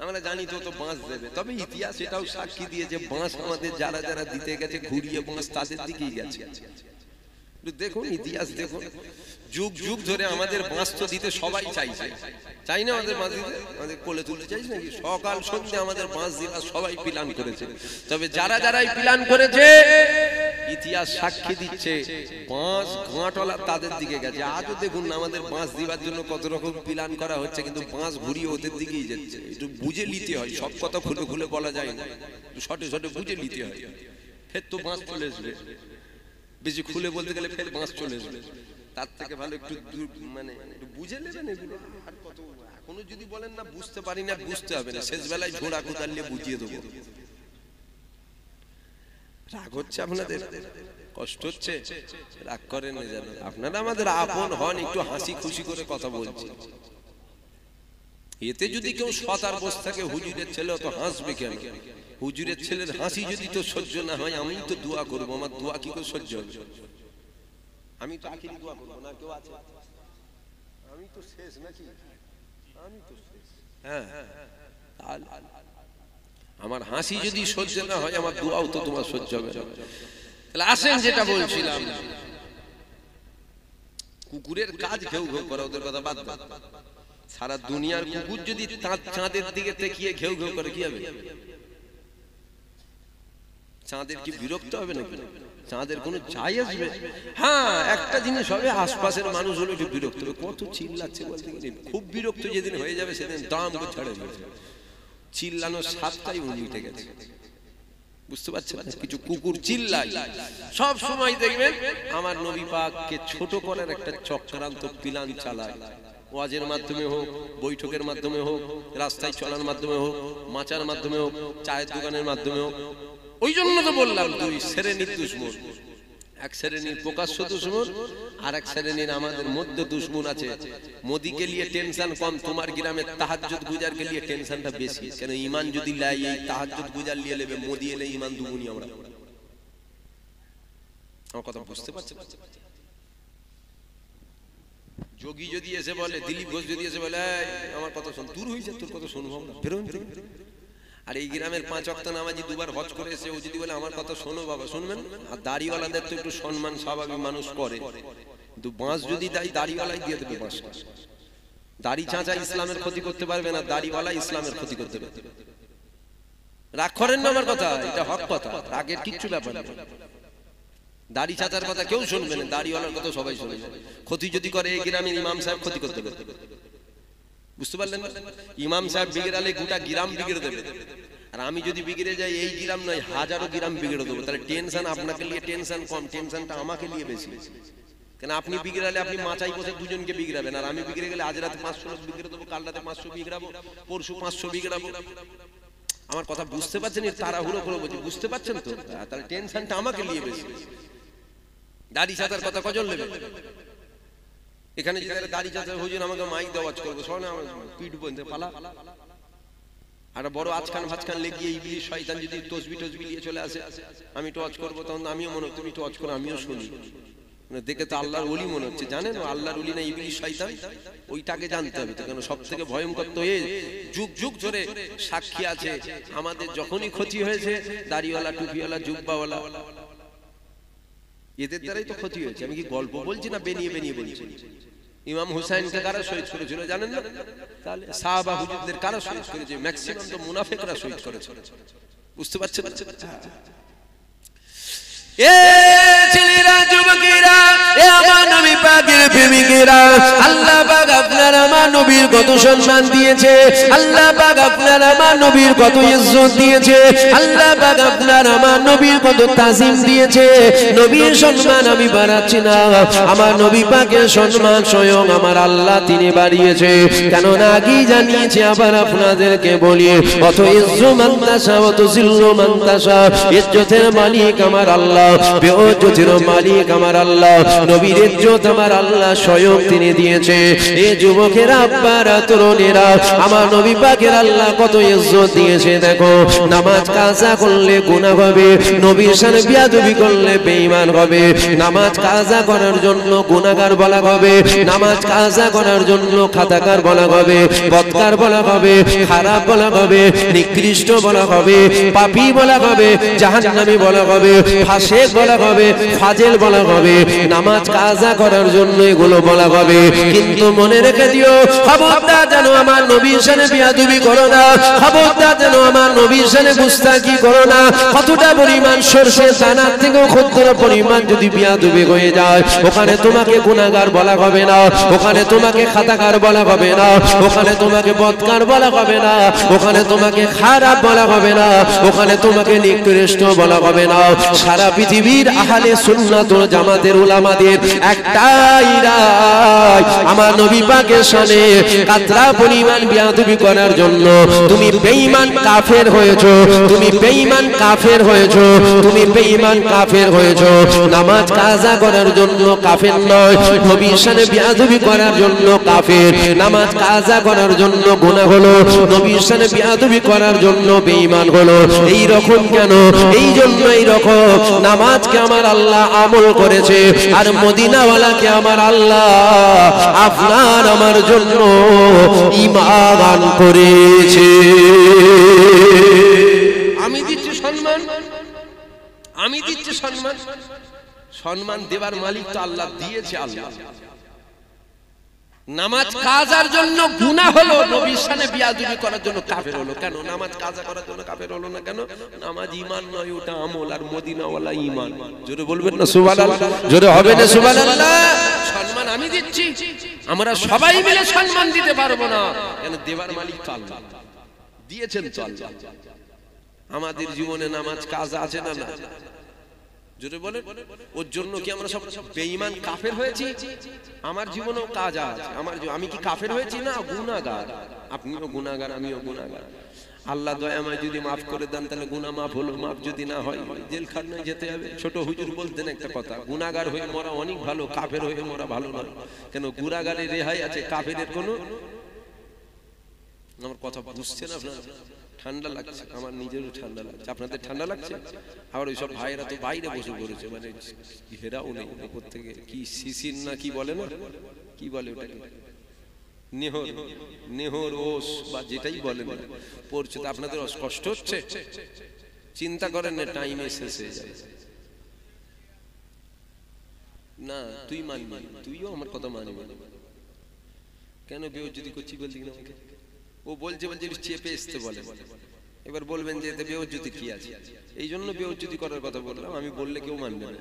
আমরা জানি তো বাঁশ দেবে, তবে ইতিহাস এটাও সাক্ষী দিয়ে যে বাঁশ আমাদের যারা যারা দিতে গেছে, ঘুরিয়ে বাঁশ তাদের দিকেই গেছে। দেখুন ইতিহাস, দেখুন যুগ যুগ ধরে আমাদের বাঁশ তো দিতে সবাই চাইছে, চাই না? আমাদের বাঁশ দিতে, আমাদের কোলে তুলতে চাইছে নাকি? সকাল সন্ধ্যে আমাদের বাঁশ দিতে সবাই প্ল্যান করেছে। তবে যারা যারাই প্ল্যান করেছে, ইতিহাস সাক্ষী দিচ্ছে বাঁশ গাঁটওয়ালা তাদের দিকে গেছে। আজও দেখুন আমাদের বাঁশ দিবার জন্য কত রকম প্ল্যান করা হচ্ছে, কিন্তু বাঁশ ঘুরিয়ে ওদের দিকেই যাচ্ছে। একটু বুঝে নিতে হয়, সব কথা খুলে খুলে বলা যায় না, শর্টে শর্টে বুঝে নিতে হয়। ফের তো বাঁশ চলে আসবে, বেশি খুলে বলতে গেলে ফের বাঁশ চলে আসবে। তার থেকে ভালো একটু মানে একটু বুঝে নেবেন এগুলো। আর কত এখনো যদি বলেন না বুঝতে পারি না, বুঝতে হবে না, শেষ বেলায় ঝোড়া কোদাল নিয়ে বুঝিয়ে দেবো। রাগ হচ্ছে আপনাদের, কষ্ট হচ্ছে, রাগ করেন না যেন। আপনারা আমাদের আপন হন, একটু হাসি খুশি করে কথা বলছি। এতে যদি কেউ সতার বসে থাকে, হুজুরের ছেলে তো হাসবে কেন? হুজুরের ছেলের হাসি যদি তো সহ্য না হয়, আমি তো দোয়া করবো, আমার দোয়া কি করে সহ্য হবে? আমি তো আখিরি দোয়া করবো না, কেউ আছে? আমি তো শেষ নাকি? আমি তো শেষ। হ্যাঁ, আমার হাসি যদি সহ্য না হয়, আমার দোয়াও তো তোমার সহ্য হবে না। তাহলে আসেন, যেটা বলছিলাম, কুকুরের কাজ ঘেউ ঘেউ করে, ওদের কথা বাদ দাও। সারা দুনিয়ার কুকুর যদি চাঁদের দিকে তাকিয়ে ঘেউ ঘেউ করে, কি হবে? চাঁদের কি বিরক্ত হবে নাকি? চাঁদের কোনো চাই আসবে? হ্যাঁ, একটা জিনিস হবে, আশপাশের মানুষ হলো একটু বিরক্ত হবে। কত চিল্লাচ্ছে বলতে গেলে, খুব বিরক্ত যেদিন হয়ে যাবে সেদিন দাম করে ছাড়ে যাবে। চিল্লানোর স্বাদটাই উঠে গেছে, বুঝতে পারছেন? কিছু কুকুর চিল্লায়, সব সময় দেখবেন আমার নবী পাককে ছোট করার একটা চক্রান্ত প্ল্যান চালায়। ওয়াজের মাধ্যমে হোক, বৈঠকের মাধ্যমে হোক, রাস্তায় চলার মাধ্যমে হোক, মাচার মাধ্যমে হোক, চায়ের দোকানের মাধ্যমে হোক। ওই জন্য তো বললাম দুই শ্রেণীর দুশ্মন। এক শ্রেণীর প্রকাশ্য দুশ্মন, আর এক শ্রেণীর আমাদের মধ্যে দুশ্মন আছে। মোদিকে নিয়ে টেনশন কম, তোমার গ্রামে তাহাজ্জুদ গুজারকে নিয়ে টেনশনটা বেশি। কেন ঈমান যদি লাই, এই তাহাজ্জুদ গুজার নিয়ে নেবে, মোদি এলে ঈমান দুগুনি। আমরা আমার কথা বুঝতে পারছেন? যোগী যদি এসে বলে, দিলীপ ঘোষ যদি এসে বলে আমার কথা শোন, দূর হয়ে যায়, তোর কথা শুনবো আমরা, বেরোন। আর এই গ্রামের 5 ওয়াক্ত নামাজি 2 বার হজ করে এসে ও যদি বলে আমার কথা শোনো বাবা, শুনবেন? আর দাড়িওয়ালাদের তো একটু সম্মান স্বাভাবিক মানুষ করে, কিন্তু বাঁশ যদি দাড়িওয়ালাই দিয়ে দেবে বাঁশ। দাড়ি চাঁচা ইসলামের ক্ষতি করতে পারবে না, দাড়িওয়ালা ইসলামের ক্ষতি করতে পারবে। রাগ করেন না আমার কথা, এটা হক কথা, রাগের কিচ্ছু ব্যাপার না। দাড়ি চাচার কথা কেউ শুনবে না, দাড়িওয়ালার কথা সবাই শুনবে। ক্ষতি যদি করে এই গ্রামের ইমাম সাহেব ক্ষতি করতে পারবে, বুঝতে পারলেন না? ইমাম সাহেব বিগড়ালে গোটা গ্রাম বিগড়ে দেবে। আর আমি যদি বিগড়ে যাই, এই গ্রাম নয়, হাজারো গ্রাম বিগড়ে দেবো। তাহলে টেনশন আপনাকে নিয়ে টেনশন কম, টেনশনটা আমাকে নিয়ে বেশি। কেন আপনি বিগড়ালে আপনি মাচাই বসে দুজনকে বিগড়াবেন, আর আমি বিগড়ে গেলে আজ রাতে 500 লোক বিগড়ে দেবো, কাল রাতে 500 বিগড়াবো, পরশু 500 বিগড়াবো। আমার কথা বুঝতে পারছেন? তাড়াহুড়ো করে বলছি, বুঝতে পারছেন তো? তাহলে টেনশনটা আমাকে নিয়ে বেশি। দাড়ি চাচার কথা কজন নেবে? এখানে যেখানে দাড়ি চাচা হুজুর আমাকে মাইক দেওয়াজ করবো, শোনে আমার পিঠ বলতে পালা। আর বড় আজকান ভাজকান লেগিয়ে ইবলিশ শয়তান যদি তসবি টসবি নিয়ে চলে আসে, আমি টচ করবো, তখন আমিও মনে হয় তুমি টচ করো, আমিও শুনি। দেখে তো আল্লাহর ওলি মনে হচ্ছে, জানেন আল্লাহর ওলি না ইবলিশ শয়তান? ওইটাকে জানতে হবে তো। কেন সব থেকে ভয়ঙ্কর তো এই যুগ যুগ ধরে সাক্ষী আছে, আমাদের যখনই ক্ষতি হয়েছে দাড়িওয়ালা, টুপিওয়ালা, জুব্বাওয়ালা, এদের দ্বারাই তো ক্ষতি হয়েছে। আমি কি গল্প বলছি না বেনিয়ে বেনিয়ে বলছি? ইমাম হুসাইনকে কারা শহীদ করেছিল জানেন না? তাহলে সাহাবা হুজুরদের কারা শহীদ করেছে? ম্যাক্সিমাম তো মুনাফিকরা শহীদ করেছে, বুঝতে পারছেন? এ ছেলেরা, যুবকেরা, এ আমার নবী পাকের প্রেমিকেরা, আল্লাহ পাক আপনার আমার নবীর কত সম্মান দিয়েছে, আল্লাহ পাক আপনার আমার নবীর কত ইজ্জত দিয়েছে, আল্লাহ পাক আপনার আমার নবীর কত তাজিম দিয়েছে। নবীর সম্মান আমি বাড়াচ্ছি না, আমার নবী পাকের সম্মান স্বয়ং আমার আল্লাহ তিনি বাড়িয়েছে। কেননা আগেই জানিয়েছে, আবার আপনাদেরকে বলি, অত ইজ্জু মান তাশা, অত জিল্লু মান তাশা। ইজ্জতের মালিক আমার আল্লাহ, বেইজ্জতের মালিক আমার আল্লাহ। নবীর ইজ্জত আমার আল্লাহ স্বয়ং তিনি দিয়েছে। এই যুবকেরা, আব্বারা, তরুণেরা, আমার নবী পাকের আল্লাহ কত ইজ্জত দিয়েছে। দেখো, নামাজ কাজা করলে গুনাহ হবে, নবীর সাথে বিয়াদবি করলে বেঈমান হবে। নামাজ কাজা করার জন্য গুনাহগার বলা হবে, নামাজ কাজা করার জন্য খাতাকার বলা হবে, বদকার বলা হবে, খারাপ বলা হবে, নিকৃষ্ট বলা হবে, পাপী বলা হবে, জাহান্নামী বলা হবে, ফাসিক বলা হবে, ফাজিল বলা হবে। নামাজ কাজা করার জন্য এগুলো বলা হবে। কিন্তু মনে রেখে রেখে দিও। খবরদার যেন আমার নবীর শানে বিয়াদবি করো না, খবরদার যেন আমার নবীর শানে গুস্তাখি করো না। কতটা পরিমাণ সরষের দানার থেকেও ক্ষুদ্র পরিমাণ যদি বিয়াদবি হয়ে যায়, ওখানে তোমাকে গুনাহগার বলা হবে না, ওখানে তোমাকে খাতাকার বলা হবে না, ওখানে তোমাকে বদকার বলা হবে না, ওখানে তোমাকে খারাপ বলা হবে না, ওখানে তোমাকে নিকৃষ্ট বলা হবে না। সারা পৃথিবীর আহলে সুন্নাত ওয়াল জামাতের উলামাদের একটাই রায়, আমার নবী পাকের শানে কাতরা পরিমাণ বিয়াদবি করার জন্য তুমি বেঈমান কাফের হয়েছো, তুমি বেঈমান কাফের হয়েছো, তুমি বেঈমান কাফের হয়েছো। নামাজ কাজা করার জন্য কাফের নয়, নবীর শানে বিয়াদবি করার জন্য কাফের। নামাজ কাজা করার জন্য গুনাহ হলো, নবীর শানে বিয়াদবি করার জন্য বেঈমান হলো। এই রকম কেন? এই জন্য এই রকম নামাজকে আমার আল্লাহ আমল করেছে, আর মদিনাওয়ালাকে আমার আল্লাহ আপনার আমার জন্য ঈমান করেছে। আমি দিচ্ছি সম্মান, আমি দিচ্ছি সম্মান, সম্মান দেবার মালিক তো আল্লাহ দিয়েছে। আল্লাহ নামাজ কাজার জন্য গুনাহ হলো, নবীর শানে বিয়াদবি করার জন্য কাফের হলো। কেন নামাজ কাজা করার জন্য কাফের হলো না কেন? নামাজ ঈমান নয়, ওটা আমল, আর মদিনাওয়ালা ঈমান। জোরে বলবেন না সুবহানাল্লাহ? জোরে হবে না সুবহানাল্লাহ? সম্মান আমি দিচ্ছি, আমরা সবাই মিলে সম্মান দিতে পারবো না, কেন দেবার মালিক তো আল্লাহ, দিয়েছেন তো আল্লাহ। আমাদের জীবনে নামাজ কাজা আছে না? না, জোরে বলেন। ওর জন্য কি আমরা সব বেঈমান কাফের হয়েছি? আমার জীবনেও কাজ আছে, আমি কি কাফের হয়েছি? না, গুনাহগার। আপনিও গুনাহগার, আমিও গুনাহগার। আল্লাহ দয়াময় যদি মাফ করে দেন তাহলে গুনাহ মাফ হলো, মাফ যদি না হয় জেলখানায় যেতে হবে। ছোট হুজুর বলতেন একটা কথা, গুনাহগার হয়ে মরা অনেক ভালো, কাফের হয়ে মরা ভালো নয়। কেন? গুনাহগারের রেহাই আছে, কাফেরের কোনো। আমার কথা বুঝছেন আপনারা? ঠান্ডা লাগছে, আমার নিজেরও ঠান্ডা লাগছে, আপনাদের ঠান্ডা লাগছে? আবার ওইসব ভাইরা তো বাইরে বসে পড়েছে, মানে ঘেরাও নেই উপর থেকে, কি শিশির না কি বলে না, কি বলে ওটাকে, নেহর, নেহর ওস বা যেটাই বলেন পড়ছে। তো আপনাদের কষ্ট হচ্ছে? চিন্তা করেন না, টাইমে শেষ হয়ে যাবে। না তুই মানবি, তুইও আমার কথা মানবি। কেন বেউজ্জতি করছি বলছি না আমাকে? ও বলছে চেপে আসতে বলে, এবার বলবেন যে এতে বেউজ্জতি কি আছে? এই জন্য বেউজ্জতি করার কথা বললাম। আমি বললে কেউ মানবে না,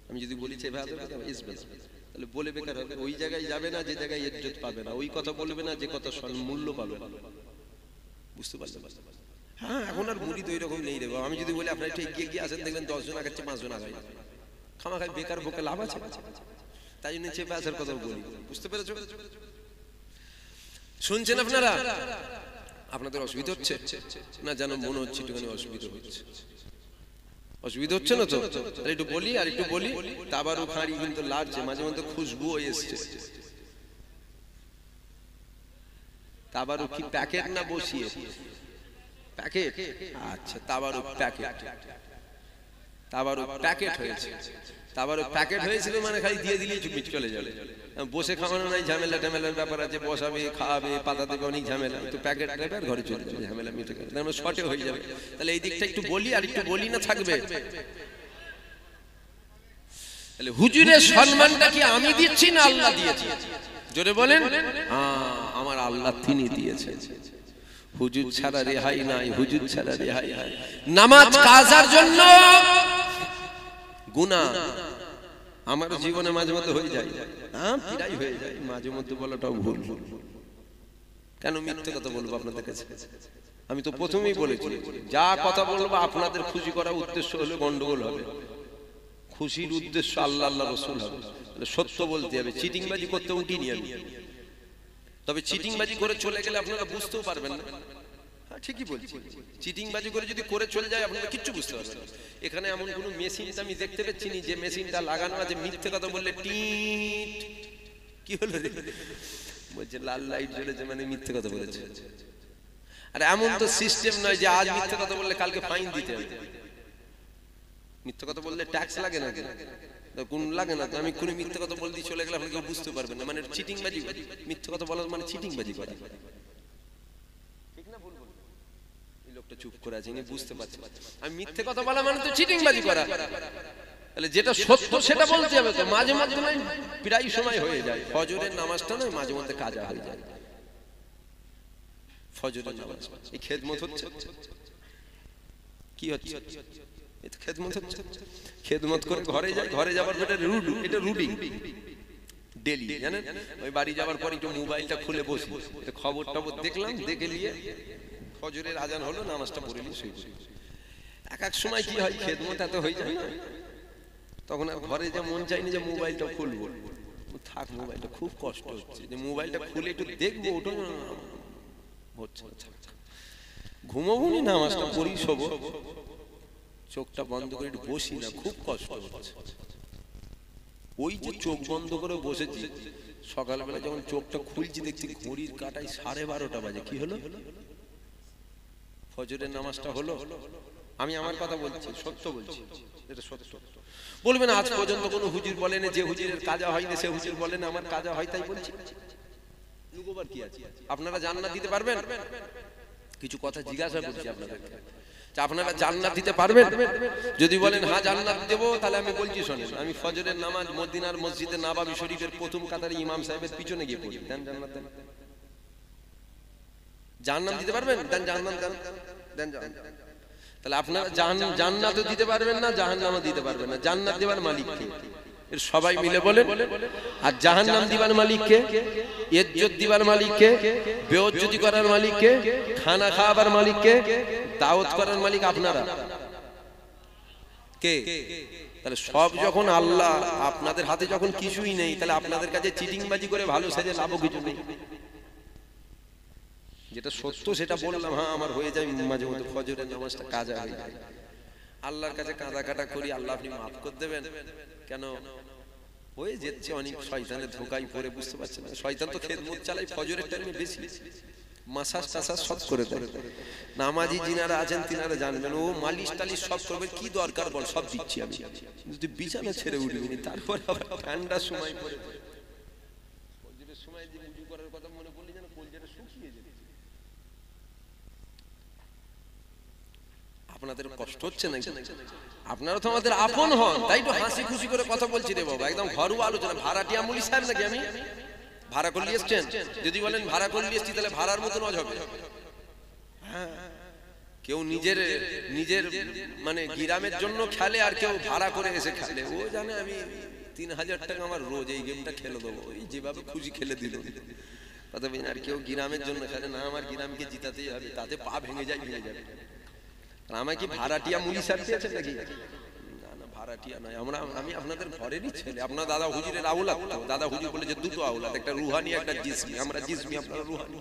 আমি যদি বলি চেপে আসবে তাহলে বলে বেকার হবে। ওই জায়গায় যাবে না যে জায়গায় ইজ্জত পাবে না, ওই কথা বলবে না যে কথা মূল্য পাবে না। বুঝতে পারছেন? হ্যাঁ, এখন আর মুড়ি তো এরকম নেই রে বাবা। আমি যদি বলি আপনার একটু এগিয়ে গিয়ে আসেন, দেখবেন 10 জন আগাচ্ছে, 5 জন আগায়, খামাখাই বেকার বকে লাভ আছে? তাই জন্য চেপে আসার কথা বলি। বুঝতে পেরেছো? শুনছেন আপনারা? আপনাদের অসুবিধা হচ্ছে না? যেন মনে হচ্ছে একটুখানি অসুবিধা হচ্ছে। অসুবিধা হচ্ছে না তো? একটু বলি, আর একটু বলি। তাবারু খাঁড়ি কিন্তু লাগছে, মাঝে মধ্যে খুশবুও এসছে। তাবারু কি প্যাকেট না বসিয়ে? প্যাকেট। আচ্ছা, তাবারু প্যাকেট, তাবারু প্যাকেট হয়েছে। তাবারু প্যাকেট হয়েছিল মানে খালি দিয়ে দিলেই চুপমিট চলে যাবে। বসে খাওয়ানো নাই, ঝামেলা টামেলার ব্যাপার আছে, বসাবে, খাওয়াবে, পাতা দেবে, অনেক ঝামেলা। তো প্যাকেট নেবে আর ঘরে চলে যাবে, ঝামেলা মিটে গেল, তার মানে শর্টে হয়ে যাবে। তাহলে এই দিকটা একটু বলি, আর একটু বলি না থাকবে? তাহলে হুজুরের সম্মানটা কি আমি দিচ্ছি না আল্লাহ দিয়েছে? জোরে বলেন। আমার আল্লাহ তিনি দিয়েছেন। হুজুর ছাড়া রেহাই নাই, হুজুর ছাড়া রেহাই নাই। নামাজ কাজার জন্য গুনাহ আমার জীবনে মাঝে মধ্যে হয়ে যায়, প্রায় হয়ে যায়, মাঝে মধ্যে বলাটাও ভুল। কেন মিথ্যে কথা বলবো আপনাদের কাছে? আমি তো প্রথমেই বলেছি, যা কথা বলবো আপনাদের খুশি করার উদ্দেশ্য হলে গন্ডগোল হবে, খুশির উদ্দেশ্য আল্লাহ আল্লাহ রাসূল হবে। তাহলে সত্য বলতে হবে, চিটিংবাজি করতে উঠিনি আমি। তবে চিটিংবাজি করে চলে গেলে আপনারা বুঝতেও পারবেন না। ঠিকই বলছি, চিটিংবাজি করে যদি করে চলে যায় আপনারা কিচ্ছু বুঝতে পারবেন না। এখানে এমন কোনো মেশিন আমি দেখতে পাচ্ছি না যে মেশিনটা লাগানো আছে, মিথ্যে কথা বললে টিট কি হলো বলছে লাল লাইট জ্বলেছে মানে মিথ্যে কথা বলেছে। আর এমন তো সিস্টেম নয় যে আজ মিথ্যে কথা বললে কালকে ফাইন দিতে হবে। মিথ্যে কথা বললে ট্যাক্স লাগে না, কোন লাগে না। আমি কোনো মিথ্যে কথা বলতে চলে গেলে আপনি কেউ বুঝতে পারবেন না, মানে চিটিংবাজি। মিথ্যে কথা বলা মানে চিটিংবাজি করা। ঠিক না ভুল? এই লোকটা চুপ করে আছে, ইনি বুঝতে পারছে। আমি মিথ্যে কথা বলা মানে তো চিটিংবাজি করা। তাহলে যেটা সত্য সেটা বলতে হবে তো। মাঝে মাঝে নয়, প্রায় সময় হয়ে যায় ফজরের নামাজটা নয়, মাঝে মধ্যে কাজা হয়ে যায়। ফজরের নামাজ এই খেদমত হচ্ছে, কি হচ্ছে? এটা খেদমত হচ্ছে। খেদমত করে ঘরে যায়, ঘরে যাবার পর এটা রুটিন ডেলি, জানেন? ওই বাড়ি যাওয়ার পর একটু মোবাইলটা খুলে বসি, খবর টবর দেখলাম, দেখে নিয়ে ফজরের আজান হলো, নামাজটা পড়ে নিয়ে শুয়ে পড়ি। এক এক সময় কি হয়, খেদমত এত হয়ে যায় না, তখন আর ঘরে যা মন চাইনি যে মোবাইলটা খুলবো, থাক মোবাইলটা, খুব কষ্ট হচ্ছে যে মোবাইলটা খুলে একটু দেখবো, ওটা হচ্ছে ঘুমোবো নি, নামাজটা পড়ি, শোবো, চোখটা বন্ধ করে একটু বসি না, খুব কষ্ট হচ্ছে। ওই যে চোখ বন্ধ করে বসেছি, সকালবেলা যখন চোখটা খুলছি দেখছি ঘড়ির কাঁটায় 12:30 বাজে। কি হলো? ফজরের নামাজটা হলো। আমি আমার কথা বলছি, সত্য বলছি, এটা সত্য। বলবেন আজ পর্যন্ত কোন হুজুর বলেন যে হুজুরের কাজা হয়নি, সে হুজুর বলেন আমার কাজা হয়, তাই বলছি। লুকোবার কি আছে? আপনারা জান্নাত দিতে পারবেন? কিছু কথা জিজ্ঞাসা করছি আপনাদেরকে, আপনারা জান্নাত দিতে পারবেন? যদি বলেন হ্যাঁ জান্নাত দেবো, তাহলে আমি বলছি শোনেন, আমি ফজরের নামাজ মদিনার মসজিদে নববী শরীফের প্রথম কাতারে ইমাম সাহেবের পিছনে গিয়ে পড়ি। দেন জান্নাত, দেন। জান্নাত দিতে পারবেন? দেন জান্নাত, দেন, দেন জান্নাত। তাহলে আপনারা জান্নাতও দিতে পারবেন না, জাহান্নামও দিতে পারবেন না। জান্নাত দেবার মালিক কে? এর সবাই মিলে বলেন। আর জাহান্নাম দিবার মালিক কে? ইজ্জত দিবার মালিক কে? বেইজ্জতি করার মালিক কে? খানা খাওয়াবার মালিক কে? দাওয়াত করার মালিক আপনারা কে? তাহলে সব যখন আল্লাহ, আপনাদের হাতে যখন কিছুই নেই, তাহলে আপনাদের কাছে চিটিংবাজি করে ভালো সেজে লাভও কিছু নেই। যেটা সত্য সেটা বললাম, হ্যাঁ আমার হয়ে যায় মাঝে মধ্যে ফজরের নামাজটা কাজা হয়ে যায়, আল্লাহর কাছে কাঁদা কাটা করি, আল্লাহ আপনি মাফ করে দেবেন। কেন হয়ে যাচ্ছে অনেক শয়তানের ধোকায় পড়ে, বুঝতে পারছেন না? শয়তান তো খেদমত চালায় ফজরের টাইমে বেশি, মাসাজ টাসাজ সব করে দেয়। নামাজি যিনারা আছেন তিনারা জানবেন, ও মালিশ টালিশ সব করবে, কি দরকার বল, সব দিচ্ছি আমি, যদি বিছানা ছেড়ে উঠবি। তারপরে আবার ঠান্ডার সময় পড়ে ফজরের সময় যে উজু করার কথা মনে পড়লে যেন কলজাটা শুকিয়ে যেত। আপনাদের কষ্ট হচ্ছে না? আপনারা তো আমাদের আপন হন, তাই তো হাসি খুশি করে কথা বলছি রে বাবা, একদম ঘরোয়া আলোচনা। ভাড়াটিয়া মুলি সাহেব নাকি আমি? ভাড়া করলে এসছেন? যদি বলেন ভাড়া করলে এসছি, তাহলে ভাড়ার মতন অজ হবে। হ্যাঁ, কেউ নিজের মানে গ্রামের জন্য খেলে, আর কেউ ভাড়া করে এসে খেলে। ও জানে আমি 3000 টাকা আমার রোজ এই গেমটা খেলে দেবো, এই যেভাবে খুশি খেলে দিল। আর কেউ গ্রামের জন্য খেলে না, আমার গ্রামকে জিতাতেই হবে, তাতে পা ভেঙে যায়, ভেঙে যাবে। আমায় কি ভাড়াটিয়া মুলি সাহেব দিয়েছেন নাকি? না না, ভাড়াটিয়া নয়, আমি আপনাদের ঘরেরই ছেলে। আপনার দাদা হুজুরের আওলাদ তো। দাদা হুজুর বলে যে দুটো আওলাদ, একটা রুহানি একটা জিসমি। আমরা জিসমি, আপনারা রুহানি।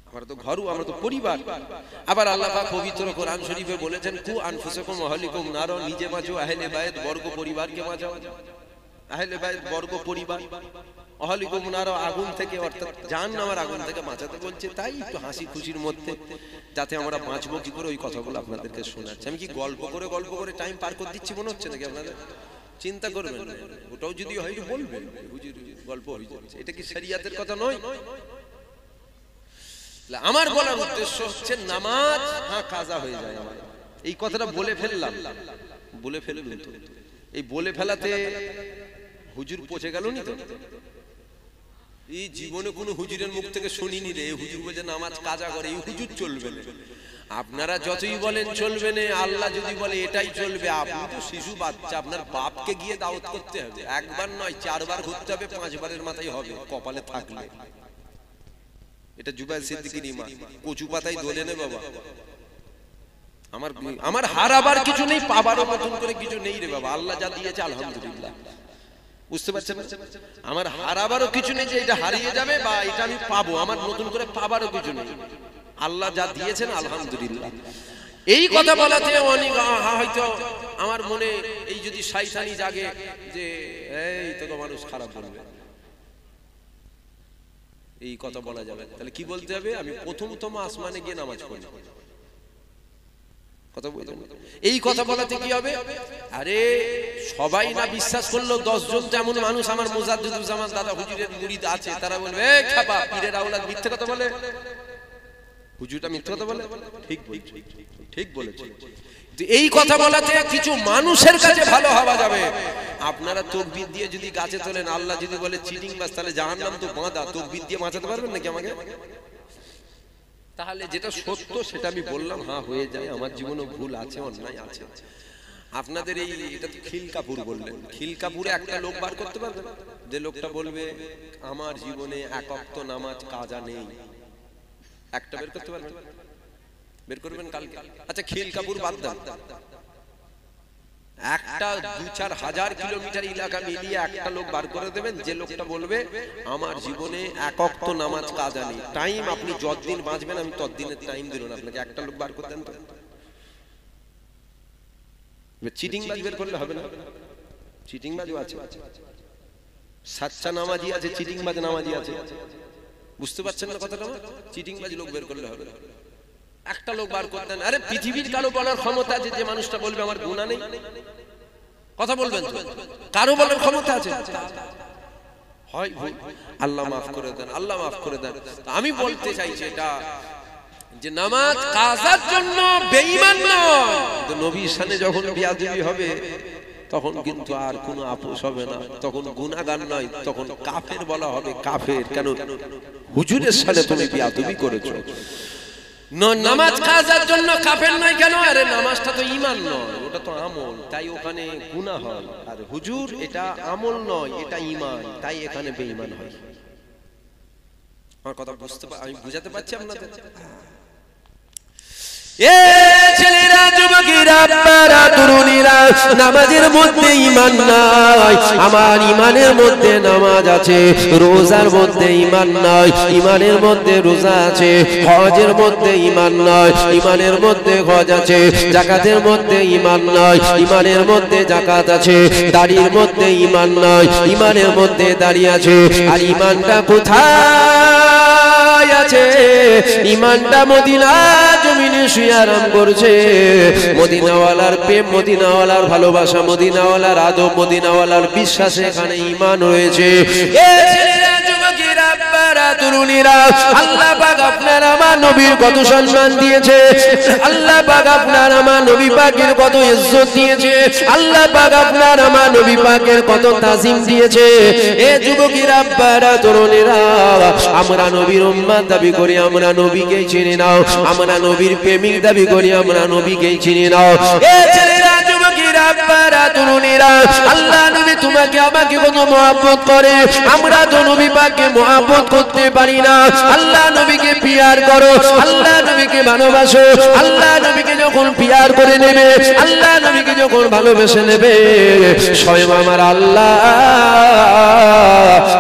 আমরা তো ঘরু, আমরা তো পরিবার। আবার আল্লাহ পাক পবিত্র কোরআন শরীফে বলেছেন, কু আনফুসাকুম ওয়া আহলিকুম নার, নিজে বাঁচো, আহলে বাইত বর্গ পরিবারকে বাঁচাও। আহলে বাইত বর্গ পরিবার, আহলিকুম নার আগুন থেকে, অর্থাৎ জাহান্নামের আগুন থেকে বাঁচাতে বলছে। তাই একটু হাসি খুশির মধ্যে, যাতে আমরা বাঁচবো কি করে, ওই কথাগুলো আপনাদেরকে শোনাচ্ছি। আমি কি গল্প করে টাইম পার করে দিচ্ছি মনে হচ্ছে নাকি আপনাদের? চিন্তা করবেন না, ওটাও যদি হয় বলবেন হুজুর গল্প হয়ে যাচ্ছে, এটা কি শরিয়াতের কথা নয়। আমার বলার উদ্দেশ্য হচ্ছে নামাজ হ্যাঁ কাজা হয়ে যায় আমার, এই কথাটা বলে ফেললাম, বলে ফেলুন তো। এই বলে ফেলাতে হুজুর পচে গেল নি তো? এই জীবনে কোনো হুজুরের মুখ থেকে শুনিনি রে হুজুর বলে নামাজ কাজা করে, এই হুজুর চলবে না। আপনারা যতই বলেন চলবে না, আল্লাহ যদি বলে এটাই চলবে। আপনি তো শিশু বাচ্চা, আপনার বাপকে গিয়ে দাওয়াত করতে হবে। একবার নয়, 4 বার ঘুরতে হবে, 5 বারের মাথায় হবে কপালে থাকলে। এটা জুবাইর সিদ্দিকীর ইমান, কচু পাতায় দোলে নে বাবা। আমার হারাবার কিছু নেই, পাবারও নতুন করে কিছু নেই রে বাবা। আল্লাহ যা দিয়েছে আলহামদুলিল্লাহ, বুঝতে পারছেন? আমার হারাবারও কিছু নেই যে এটা হারিয়ে যাবে বা এটা আমি পাবো, আমার নতুন করে পাবারও কিছু নেই। আল্লাহ যা দিয়েছেন আলহামদুলিল্লাহ। এই কথা বলাতে অনেক হয়তো আমার মনে এই যদি শয়তানি জাগে যে এই তো মানুষ খারাপ বলবে, এই কথা বলা যাবে। তাহলে কি বলতে হবে? আমি প্রথমতম আসমানে গিয়ে নামাজ পড়ি। কথা বলছেন? এই কথা বলাতে কি হবে? আরে সবাই না বিশ্বাস করলো, 10 জন তেমন মানুষ আমার মুজাদ্দিদুজ্জামান দাদা হুজুরের মুরিদ আছে, তারা বলবে এ খাবা পীরের আওলাদ মিথ্যে কথা বলে, হুজুরটা মিথ্যে কথা বলে। ঠিক বলছে, ঠিক বলেছে। এই কথা বলাতে কিছু মানুষের কাছে ভালো হওয়া যাবে। আপনারা তকবীর দিয়ে যদি গাছে তোলেন, আল্লাহ যদি বলে চিটিং বাস, তাহলে জাহান্নাম তো বাঁধা, তকবীর দিয়ে বাঁচাতে পারবেন নাকি আমাকে? তাহলে যেটা সত্য সেটা আমি বললাম, হ্যাঁ হয়ে যায়, আমার জীবনে ভুল আছে, অন্যায় আছে। আপনাদের এই এটা তো খিলকাপুর বললেন, খিলকাপুরে একটা লোক বার করতে পারবেন যে লোকটা বলবে আমার জীবনে এক ওয়াক্ত নামাজ কাজা নেই? একটা বের করতে পারবেন? বের করবেন কালকে। আচ্ছা খিলকাপুর বাদ দেন, একটা 2-4 হাজার কিলোমিটার এলাকা মিলিয়ে একটা লোক বার করে দেবেন যে লোকটা বলবে আমার জীবনে এক ওয়াক্ত নামাজ কাজা নেই। টাইম আপনি যতদিন বাঁচবেন আমি ততদিনের টাইম দিলাম আপনাকে, একটা লোক বার করে দেন তো। চিটিং বাজ বের করলে হবে না, চিটিং বাজও আছে, সাচ্চা নামাজি আছে, চিটিং বাজ নামাজি আছে। বুঝতে পারছেন না কথাটা? চিটিং বাজ লোক বের করলে হবে না, একটা লোক বার করতেন। আরে পৃথিবীর কারো বলার ক্ষমতা আছে যে মানুষটা বলবে আমার গুনাহ নেই? কথা বলবেন তো? কারো বলার ক্ষমতা আছে? হয় আল্লাহ মাফ করে দেন, আল্লাহ মাফ করে দেন। আমি বলতে চাইছি এটা যে নামাজ কাজার জন্য বেঈমান নয়, তো নবীর শানে যখন বিয়াদবি হবে তখন কিন্তু আর কোনো আপোষ হবে না, তখন গুনাহগার নয়, তখন কাফের বলা হবে। কাফের কেন? হুজুরের শানে তুমি বিয়াদবি করেছো। নামাজ কাজার জন্য কাফের নয় কেন? আরে নামাজটা তো ঈমান নয়, ওটা তো আমল, তাই ওখানে গুনাহ হয়। আর হুজুর এটা আমল নয়, এটা ঈমান, তাই এখানে বেঈমান হয়। আমার কথা বুঝতে আমি বুঝাতে পারছি আপনাদের? এ ছেলেরা, যুবকেরা, বাচ্চারা, তরুণীরা, নামাজের মধ্যে ঈমান নাই, আমার ঈমানের মধ্যে নামাজ আছে। রোজার মধ্যে ঈমান নাই, ঈমানের মধ্যে রোজা আছে। হজের মধ্যে ঈমান নাই, ঈমানের মধ্যে হজ আছে। যাকাতের মধ্যে ঈমান নাই, ঈমানের মধ্যে যাকাত আছে। দাড়ির মধ্যে ঈমান নাই, ঈমানের মধ্যে দাড়ি আছে। আর ঈমানটা কোথায় আছে? ঈমানটা মদিনা জমিনে শুয়ে আরাম করছে। মদিনাওয়ালার প্রেম, মদিনাওয়ালার ভালোবাসা, মদিনাওয়ালার আদব, মদিনাওয়ালার বিশ্বাস, এখানে ঈমান রয়েছে। এ ছেলেরা, যুবকেরা, বাচ্চারা, তরুণীরা, আল্লাহ পাক আপনার আমার নবীর কত সম্মান দিয়েছে, আল্লাহ পাক আপনার আমার নবী পাকের কত ইজ্জত দিয়েছে, আল্লাহ পাক আপনার আমার নবী পাকের কত তাজিম দিয়েছে। এ যুবকেরা, বাচ্চারা, তরুণীরা, আমরা নবীর উম্মত দাবি করি, আমরা নবীকেই চিনি নাও। আমরা নবীর প্রেমিক দাবি করি, আমরা নবীকেই চিনি নাও। এ ছেলেরা, যুবকেরা, বাচ্চারা, তরুণীরা, আল্লাহ নবী তোমাকে আমাকে কত মহব্বত করে, আমরা তো নবী পাককে মহব্বত করতে পারি না। আল্লাহ নবীকে পিয়ার করো, আল্লাহ নবীকে ভালোবাসো। আল্লাহ নবীকে যখন পিয়ার করে নেবে, আল্লাহ নবীকে যখন ভালোবেসে নেবে, স্বয়ং আমার আল্লাহ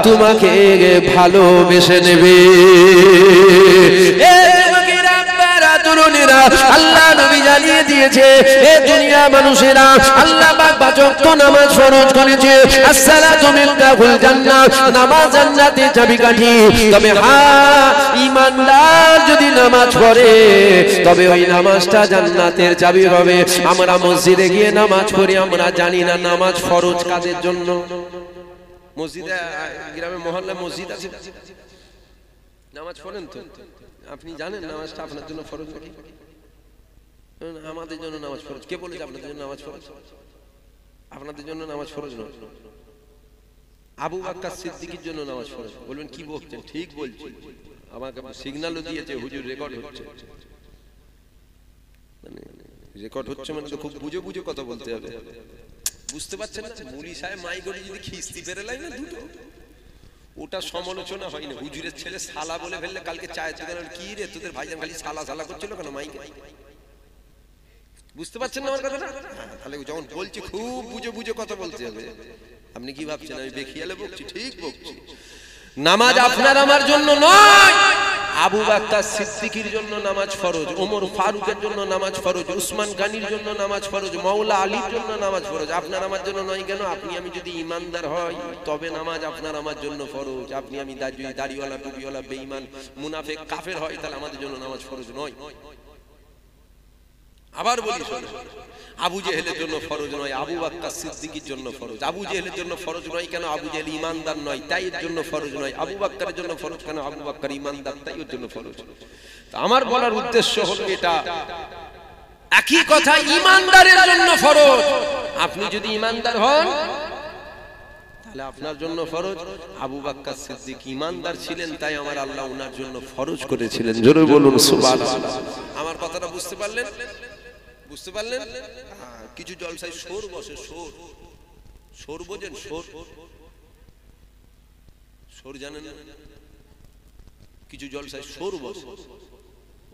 তোমাকে ভালোবেসে নেবে। আল্লাহ নবী জানিয়ে দিয়েছে, এ দুনিয়া মানুষেরা, আল্লাহ পাক 5 ওয়াক্ত নামাজ ফরজ করেছে। আসসালাতু মিফতাহুল জান্নাহ, নামাজ জান্নাতের চাবিকাঠি। তবে হ্যাঁ, ঈমানদার যদি নামাজ পড়ে তবে ওই নামাজটা জান্নাতের চাবি হবে। আমরা মসজিদে গিয়ে নামাজ পড়ি, আমরা জানি না নামাজ ফরজ কাদের জন্য। মসজিদে, গ্রামে মহল্লা মসজিদ আছে, নামাজ পড়েন তো? আপনি জানেন নামাজটা আপনার জন্য ফরজ নাকি? আমাদের জন্য নামাজ ফরজ। কে বলেছে আপনাদের জন্য নামাজ ফরজ? আপনাদের জন্য নামাজ ফরজ নয়, আবু বকর সিদ্দিকের জন্য নামাজ ফরজ। বলবেন কি বলছেন? ঠিক বলছি, আমাকে সিগন্যালও দিয়েছে, হুজুর রেকর্ড হচ্ছে। মানে রেকর্ড হচ্ছে মানে তো খুব বুঝে বুঝে কথা বলতে হবে, বুঝতে পারছেন না? মুলি সাহেব মাইগড়ি যদি খিস্তি বেরোলাই না দুটো, ওটা সমালোচনা হয় না। হুজুরের ছেলে সালা বলে ফেললে কালকে চায়ের দোকানে কি রে তোদের ভাইজান খালি সালা সালা করছিল কেন মাইকে? বুঝতে পারছেন না আমার কথাটা? তাহলে যখন বলছি খুব বুঝে বুঝে কথা বলতে হবে। আপনি কি ভাবছেন আমি বেখিয়ালে বকছি? ঠিক বকছি। নামাজ আপনার আমার জন্য নয়, আবু বকর সিদ্দিকের জন্য নামাজ ফরজ, ওমর ফারুকের জন্য নামাজ ফরজ, উসমান গনির জন্য নামাজ ফরজ, মাওলা আলীর জন্য নামাজ ফরজ। আপনার আমার জন্য নয় কেন? আপনি আমি যদি ঈমানদার হই তবে নামাজ আপনার আমার জন্য ফরজ। আপনি আমি দাড়িওয়ালা, টুপিওয়ালা, বেঈমান, মুনাফিক, কাফের হয়, তাহলে আমাদের জন্য নামাজ ফরজ নয়। আবার বলি, আবু জেহেলের জন্য ফরজ নয়, আবু বকর সিদ্দিকের জন্য ফরজ। আবু জেহেলের জন্য ফরজ নয় কেন? আবু জেহেল ঈমানদার নয়, তাই এর জন্য ফরজ নয়। আবু বকরের জন্য ফরজ কেন? আবু বকর ঈমানদার, তাই এর জন্য ফরজ। তো আমার বলার উদ্দেশ্য হলো এটা, একই কথা ঈমানদারের জন্য ফরজ। আপনি যদি ঈমানদার হন তাহলে আপনার জন্য ফরজ। আবু বকর সিদ্দিক ঈমানদার ছিলেন, তাই আমার আল্লাহ ওনার জন্য ফরজ করেছিলেন। জোরে বলুন সুবহানাল্লাহ। আমার কথাটা বুঝতে পারলেন? বুঝতে পারলেন? কিছু জলসায় সোর বসে, সোর, সোর বোঝেন? সোর, সোর জানেন? কিছু জলসায় সোর বসে,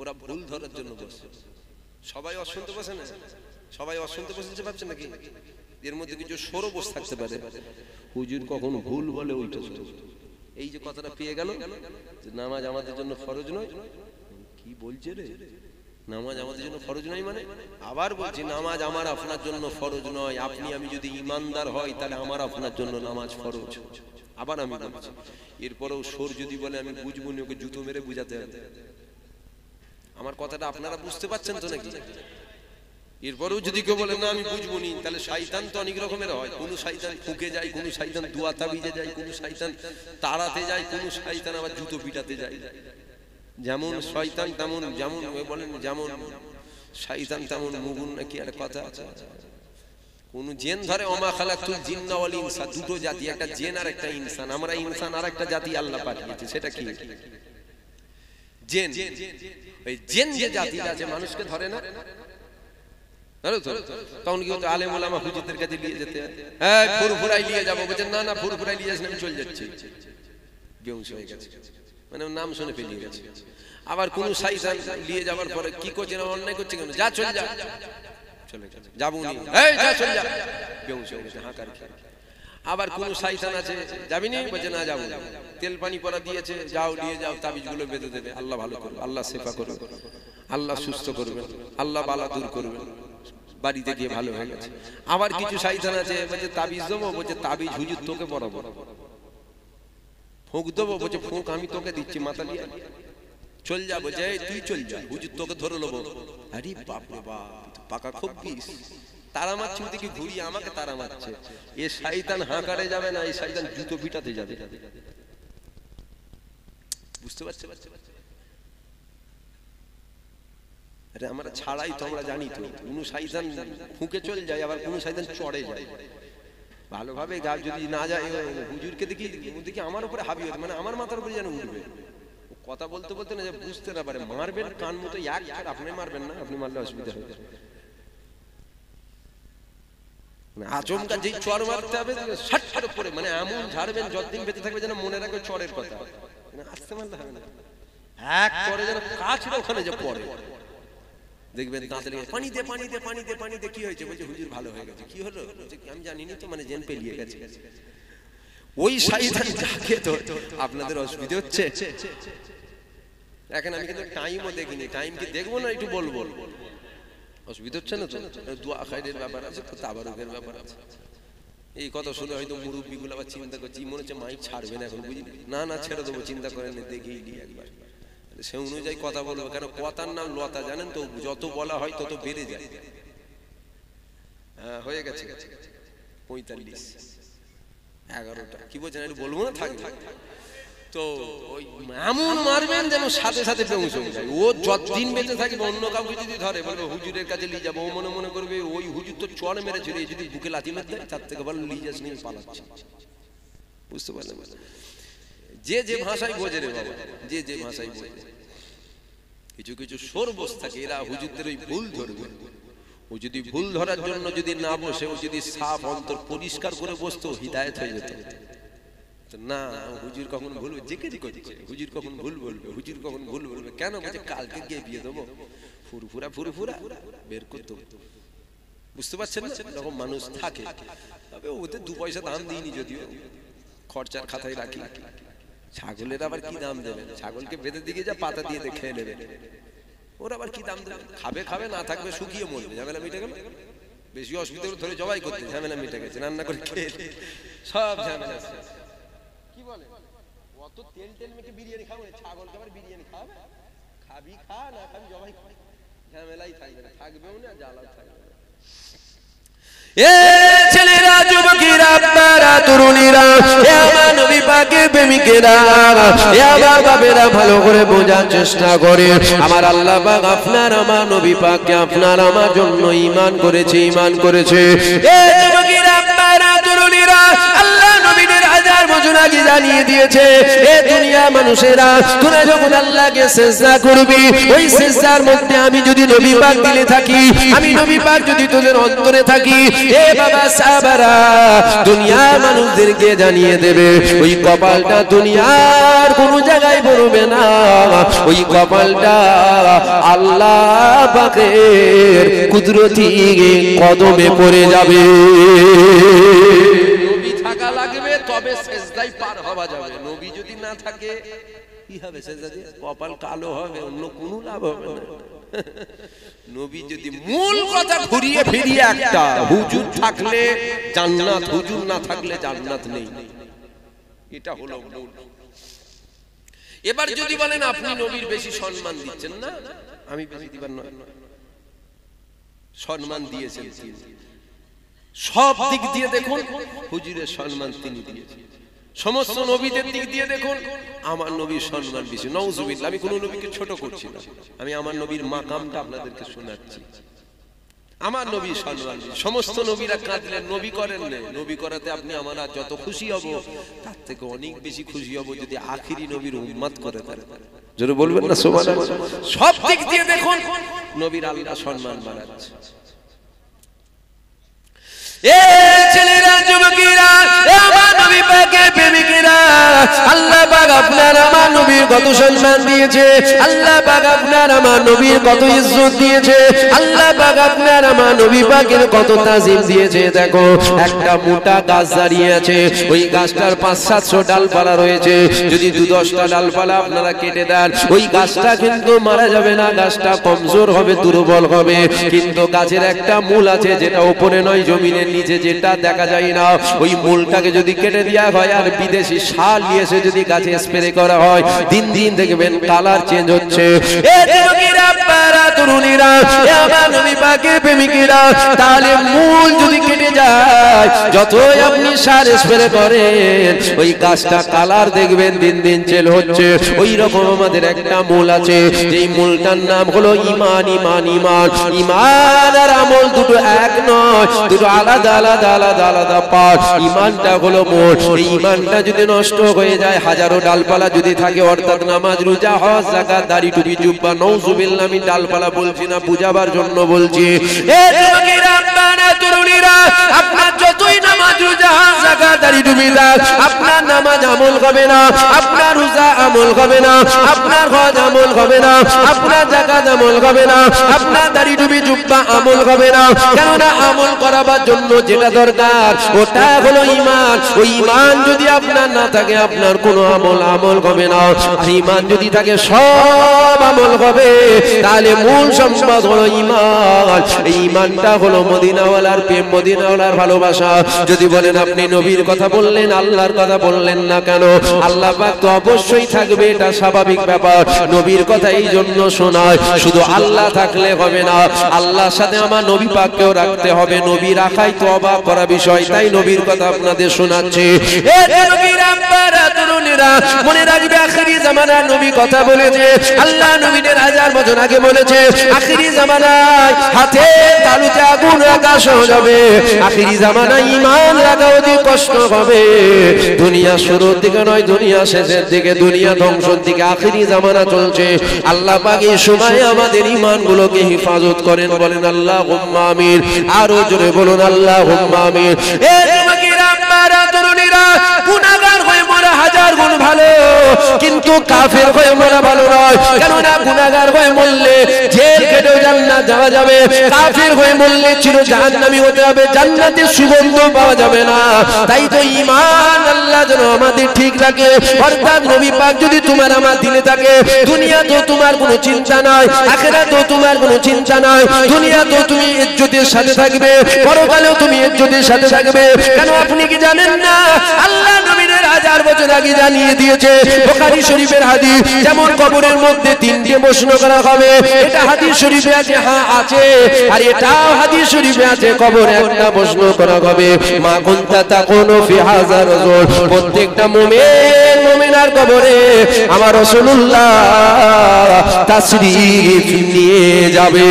ওরা ভুল ধরার জন্য বসে। সবাই অশুনতে বসে না, সবাই অশুনতে বসে পারছে নাকি? এর মধ্যে কিছু সোর বসে থাকতে পারে। হুজুর কখন ভুল বলে ওইটা। এই যে কথাটা পেয়ে গেল যে নামাজ আমাদের জন্য ফরজ নয়, কি বলছে রে? নামাজ আমাদের জন্য ফরজ নয় মানে? আবার বলছি নামাজ আমার আপনার জন্য ফরজ নয়। আপনি আমি যদি ঈমানদার হই তাহলে আমার আপনার জন্য নামাজ ফরজ। আবার আমি বলছি, এরপরেও সোর যদি বলে আমি বুঝবো না, ওকে জুতো মেরে বুঝাতে হবে। আমার কথাটা আপনারা বুঝতে পারছেন তো নাকি? এরপরেও যদি কেউ বলে না আমি বুঝবো নি, তাহলে শয়তান তো অনেক রকমের হয়। কোন শয়তান ফুঁকে যায়, কোন শয়তান দোয়া তাবিজে যায়, কোন শয়তান তাড়াতে যায়, কোন শয়তান আবার জুতো পিটাতে যায়। যেমন শয়তান তেমন, যেমন বলেন যেমন শয়তান তেমন মুগুন নাকি একটা কথা আছে। কোন জিন ধরে ওমা খালাকতুল জিন্না ওয়াল ইনসা, দুটো জাতি, একটা জিন আর একটা ইনসান। আমরা ইনসান আর একটা জাতি আল্লাহ পাঠিয়েছে, সেটা কি? জিন। ওই জিন যে জাতিটা আছে মানুষকে ধরে না, তখন কি হতো? আলেম ওলামা হুজুরদের কাছে নিয়ে যেতে, হ্যাঁ ফুরফুরাই নিয়ে যাবো। বলছেন না না ফুরফুরাই নিয়ে যাস না, আমি চলে যাচ্ছি। বেহুশ হয়ে গেছে, মানে নাম শুনে পেলিয়ে গেছে। আবার কোন শয়তান নিয়ে যাওয়ার পরে কি করছে না, অন্যায় করছে কেন, যা চলে যা, চলে গেছে, যাবো নি, এই যা চলে যা, বেহুশ হয়ে গেছে, হাঁকার খেয়ে। আবার কোন শয়তান আছে যাবি নি, বলছে না যাবো, তেল পানি পরা দিয়েছে, যাও নিয়ে যাও, তাবিজগুলো বেঁধে দেবে। আল্লাহ ভালো করবে, আল্লাহ সেফা করবে, আল্লাহ সুস্থ করবেন, আল্লাহ বালা দূর করবেন, বাড়িতে গিয়ে ভালো হয়ে গেছে। আবার কিছু শয়তান আছে বলছে তাবিজ দেবো, বলছে তাবিজ হুজুর তোকে পরাবো, ফুঁক দেবো, বলছে ফুঁক আমি তোকে দিচ্ছি, মাথা নিয়ে চল যা, বলছে তুই চল যা, হুজুর তোকে ধরে নেবো। আরে বাপ রে বাপ, পাকা খুব বিষ, তারা মারছে, ওদিকে ঘুরিয়ে আমাকে তারা মারছে। এ শয়তান হাঁকারে যাবে না, এই শয়তান জুতো পিটাতে যাবে। বুঝতে পারছে? আরে আমরা ছাড়াই তো আমরা জানি তো, কোন শয়তান ফুঁকে চলে যায়, আবার কোন শয়তান চড়ে যায়। ভালোভাবে গা যদি না যায়, হুজুরকে দেখি দেখি আমার উপরে হাবি হতে, মানে আমার মাথার উপরে যেন উঠবে। কথা বলতে বলতে না যে বুঝতে না পারে, মারবেন কান মতো এক, আপনি মারবেন না, আপনি মারলে অসুবিধা হবে। আচমকা যেই চড় মারতে হবে ষাট করে পড়ে, মানে এমন ঝাড়বেন যতদিন বেঁচে থাকবে যেন মনে রাখবে চড়ের কথা। আসতে মারলে হবে না, এক চড়ে যেন কাছটা ওখানে যে পড়ে। দেখবেন তাড়াতাড়ি পানি দে পানি দে পানি দে পানি দে, কি হয়েছে? বলছে হুজুর ভালো হয়ে গেছে। কি হলো? আমি জানিনি তো, মানে জেন পেলিয়ে গেছে। ওই শয়তান যাকে তো আপনাদের অসুবিধা হচ্ছে। এখন আমি কিন্তু টাইমও দেখিনি, টাইম কি দেখবো না একটু বলবো? অসুবিধা হচ্ছে না তো? দোয়া খায়রের ব্যাপার আছে, তো তাবারুকের ব্যাপার আছে। এই কথা শুনে হয়তো মুরব্বিগুলো আবার চিন্তা করছি, মনে হচ্ছে মাইক ছাড়বে না এখন, বুঝলি? না না ছেড়ে দেবো, চিন্তা করেন, দেখেই নি একবার, সে অনুযায়ী কথা বলবো। কেন কথার নাম লতা, জানেন তো? যত বলা হয় তত বেড়ে যায়। হ্যাঁ হয়ে গেছে 45 11টা, কি বলছেন? একটু বলবো না, থাকবে তো। ওই এমন মারবেন যেন সাথে সাথে বেহুশ হয়ে যায়। ও যতদিন বেঁচে থাকবে অন্য কাউকে যদি ধরে বলবে হুজুরের কাছে নিয়ে যাবো, ও মনে মনে করবে ওই হুজুর তো চড় মেরেছিল, যদি বুকে লাথি মেরে দেয় তার থেকে ভালো লিয়ে যাস নিয়ে পালাচ্ছে। বুঝতে পারলেন? যে যে ভাষায় বোঝে রে বাবা, যে যে ভাষায় বোঝে। কিছু কিছু সোর বস থাকে, এরা হুজুরদের ওই ভুল ধরবে। ও যদি ভুল ধরার জন্য যদি না বসে, ও যদি সাফ অন্তর পরিষ্কার করে বসতো, হিদায়াত হয়ে যেত। না, হুজুর কখন ভুল জেকে করছে, হুজুর কখন ভুল বলবে, হুজুর কখন ভুল বলবে। কেন? বলছে কালকে গিয়ে বিয়ে দেবো, ফুরফুরা ফুরফুরা বের করতো। বুঝতে পারছেন না? এরকম মানুষ থাকে। তবে ওদের 2 পয়সা দাম দিইনি, যদিও খরচার খাতায় রাখি। ছাগলের আবার কি দাম দেবেন? ছাগলকে বেঁধে দিকে যা পাতা দিয়ে খেয়ে নেবে, ওর আবার কি দাম দেবে? খাবে খাবে, না থাকবে শুকিয়ে মরবে, ঝামেলা মিটে গেল। বেশি অসুবিধা ধরে জবাই করতে, ঝামেলা মিটে গেছে, রান্না করে খেয়ে সব ঝামেলা। কি বলে অত তেল তেল মেখে বিরিয়ানি খাবো? ছাগলকে আবার বিরিয়ানি খাবে? খাবি খা, না খাবি জবাই খাবি, ঝামেলাই থাকবে না, থাকবেও না, জ্বালাও থাকবে না। এ ছেলেরা, যুবকেরা, আব্বারা, তরুণীরা, এ আমার নবী পাকের প্রেমিকেরা, এ আমার বাবেরা ভালো করে বোঝার চেষ্টা করে। আমার আল্লাহ পাক আপনার আমার নবী পাককে আপনার আমার জন্য ঈমান করেছে, ঈমান করেছে। এ যুবকেরা, আপনারা তরুণীরা, আল্লাহ নবীদের হাজার বছর আগে জানিয়ে দিয়েছে, এ দুনিয়া মানুষেরা, তোরা যখন আল্লাহকে সিজদা করবি, ওই সিজদার মধ্যে আমি যদি নবী পাক দিলে থাকি, আমি নবী পাক যদি তোদের অন্তরে থাকি, এ বাবা সাহাবারা, দুনিয়া মানুষদেরকে জানিয়ে দেবে, ওই কপালটা দুনিয়ার কোন জায়গায় পড়বে না, ওই কপালটা আল্লাহ পাকের কুদরতি কদমে পড়ে যাবে। নবী থাকা লাগবে, তবে সিজদায় পার হওয়া যাবে। নবী যদি না থাকে কি হবে? সিজদা দিয়ে কপাল কালো হবে, অন্য কোনো লাভ হবে না। নবী যদি, মূল কথা ঘুরিয়ে ফিরিয়ে একটা, হুজুর থাকলে জান্নাত, হুজুর না থাকলে জান্নাত নেই, এটা হলো মূল। এবার যদি বলেন আপনি নবীর বেশি সম্মান দিচ্ছেন না, আমি বেশি দিবার নয়, সম্মান দিয়েছেন তিনি, সব দিক দিয়ে দেখুন হুজুরের সম্মান তিনি দিয়েছেন। সমস্ত নবীদের দিক দিয়ে দেখুন আমার নবীর সম্মান বেশি। নাউজুবিল্লাহ, আমি কোন নবীকে ছোট করছি না, আমি আমার নবীর মাকামটা আপনাদেরকে শোনাচ্ছি। আমার নবীর সম্মান, সমস্ত নবীরা কাঁদলেন, নবী করেন না। নবী করাতে আপনি আমরা যত খুশি হব, তার থেকে অনেক বেশি খুশি হব যদি আখিরি নবীর উম্মত করে দেন। জোরে বলবেন না সুবহানাল্লাহ। সব দিক দিয়ে দেখুন নবীর আল্লাহ সম্মান বাড়াচ্ছে। এ ছেলেরা, যুবকেরা, আমার নবী পাকের প্রেমিকেরা, আল্লাহ পাক আপনার আমার নবীর কত সম্মান দিয়েছে, আল্লাহ পাক আপনার আমার নবীর কত ইজ্জত দিয়েছে, আল্লাহ পাক আপনার আমার নবী পাকের কত তাজিম দিয়েছে। দেখো, একটা মোটা গাছ দাঁড়িয়ে আছে, ওই গাছটার 500-700 ডালপালা রয়েছে। যদি 2-10টা ডালপালা আপনারা কেটে দেন, ওই গাছটা কিন্তু মারা যাবে না, গাছটা কমজোর হবে, দুর্বল হবে, কিন্তু গাছের একটা মূল আছে যেটা উপরে নয়, জমিনের নিচে, যেটা দেখা যায় না। ওই মূলটাকে যদি কেটে দেওয়া হয় আর বিদেশি সার নিয়ে এসে যদি গাছে স্প্রে করা হয়, দিন দিন দেখবেন কালার চেঞ্জ হচ্ছে। এ যুবকেরা, আপনারা তরুণীরা, আমার নবী পাকের প্রেমিকেরা, তাহলে মূল যদি কেটে যায়, যতই আপনি সার স্প্রে করেন, ওই গাছটা কালার দেখবেন দিন দিন চেঞ্জ হচ্ছে। ওই রকম আমাদের একটা মূল আছে, যেই মূলটার নাম হলো ঈমান। ঈমান, ঈমান, ঈমান আর আমল দুটো এক নয়, দুটো আলাদা আলাদা আলাদা আলাদা পার্ট। ঈমানটা হলো মূল। এই ঈমানটা যদি নষ্ট হয়ে যায়, হাজারো ডালপালা যদি থাকে, অর্থাৎ নামাজ, রোজা, হজ, যাকাত, দাড়ি, টুপি, জুব্বা, নাউজুবিল্লাহ, আমি ডালপালা বলছি না, বুঝাবার জন্য বলছি। এ যুবকেরা, আপনারা তরুণীরা, আপনার যতই নামাজ, রোজা, হজ, যাকাত, দাড়ি, টুপি দাও, আপনার নামাজ আমল হবে না, আপনার রোজা আমল হবে না, আপনার হজ আমল হবে না, আপনার যাকাত আমল হবে না, আপনার দাড়ি, টুপি, জুব্বা আমল হবে না। কেননা আমল করাবার জন্য যেটা দরকার ওটা হলো ঈমান। ওই ঈমান যদি আপনার না থাকে, আপনার কোনো আমল হবে না। আর ঈমান যদি থাকে, সব আমল হবে। তাহলে মূল সম্পদ হলো ঈমান। এই ঈমানটা হলো মদিনাওয়ালার প্রেম, মদিনাওয়ালার ভালোবাসা। যদি বলেন আপনি নবীর কথা বললেন, আল্লাহর কথা বললেন না কেন? আল্লাহ পাক তো অবশ্যই থাকবে, এটা স্বাভাবিক ব্যাপার। নবীর কথা এই জন্য শোনায়, শুধু আল্লাহ থাকলে হবে না, আল্লাহর সাথে আমার নবী পাককেও রাখতে হবে। নবী রাখাই তো অবাক করা বিষয়, তাই নবীর কথা আপনাদের শোনাচ্ছি। এ নবীরা, আপনারা তরুণীরা, মনে রাখবে আখিরি জামানার নবী কথা বলেছে। আল্লাহ নবীদের 1000 বছর আগে বলেছে, আখিরি জামানায় হাতে তালুতে আগুন রাখা সহজ হবে, আখিরি জামানায় ঈমান রাখা অতি কষ্ট হবে। দুনিয়া শুরুর দিকে নয়, দুনিয়া শেষের দিকে, দুনিয়া ধ্বংসের দিকে আখিরি জামানা চলছে। আল্লাহ পাক এই সময় আমাদের ঈমানগুলোকে হেফাজত করেন, বলেন আল্লাহুম্মা আমিন। আরো জোরে বলুন আল্লাহুম্মা আমিন। এ যুবকেরা, আপনারা তরুণীরা, গুনাহগার হয়ে মরা 1000 গুণ ভালো, কিন্তু কাফের হয়ে মরা ভালো নয়। কেননা গুনাহগার হয়ে মরলে জেল কেটেও জান্নাত যাওয়া যাবে, কাফের হয়ে মরলে চির জাহান্নামী হতে হবে, জান্নাতের সুগন্ধ পাওয়া যাবে না। তাই তো ঈমান আল্লাহ যেন আমাদের ঠিক রাখে। অর্থাৎ নবী পাক যদি তোমার আমার দিলে থাকে, দুনিয়া তো তোমার কোনো চিন্তা নাই, আখিরাত তো তোমার কোনো চিন্তা নাই। দুনিয়া তো তুমি ইজ্জতের সাথে থাকবে, পরকালেও তুমি ইজ্জতের সাথে থাকবে। কেন আপনি কি জানেন না? আল্লাহ নবীর 1000 বছর আগে জানিয়ে দিয়েছে। বুখারী শরীফের হাদিস, যেমন কবরের মধ্যে 3টে প্রশ্ন করা হবে, এটা হাদিস শরীফে আছে, হ্যাঁ আছে। আর এটাও হাদিস শরীফে আছে, কবরে একটা প্রশ্ন করা হবে, মা কুনতা তাকুনু ফি হাযা রাজুল। প্রত্যেকটা মুমিন মুমিনার কবরে আমার রাসূলুল্লাহ তাশরীফ নিয়ে যাবে।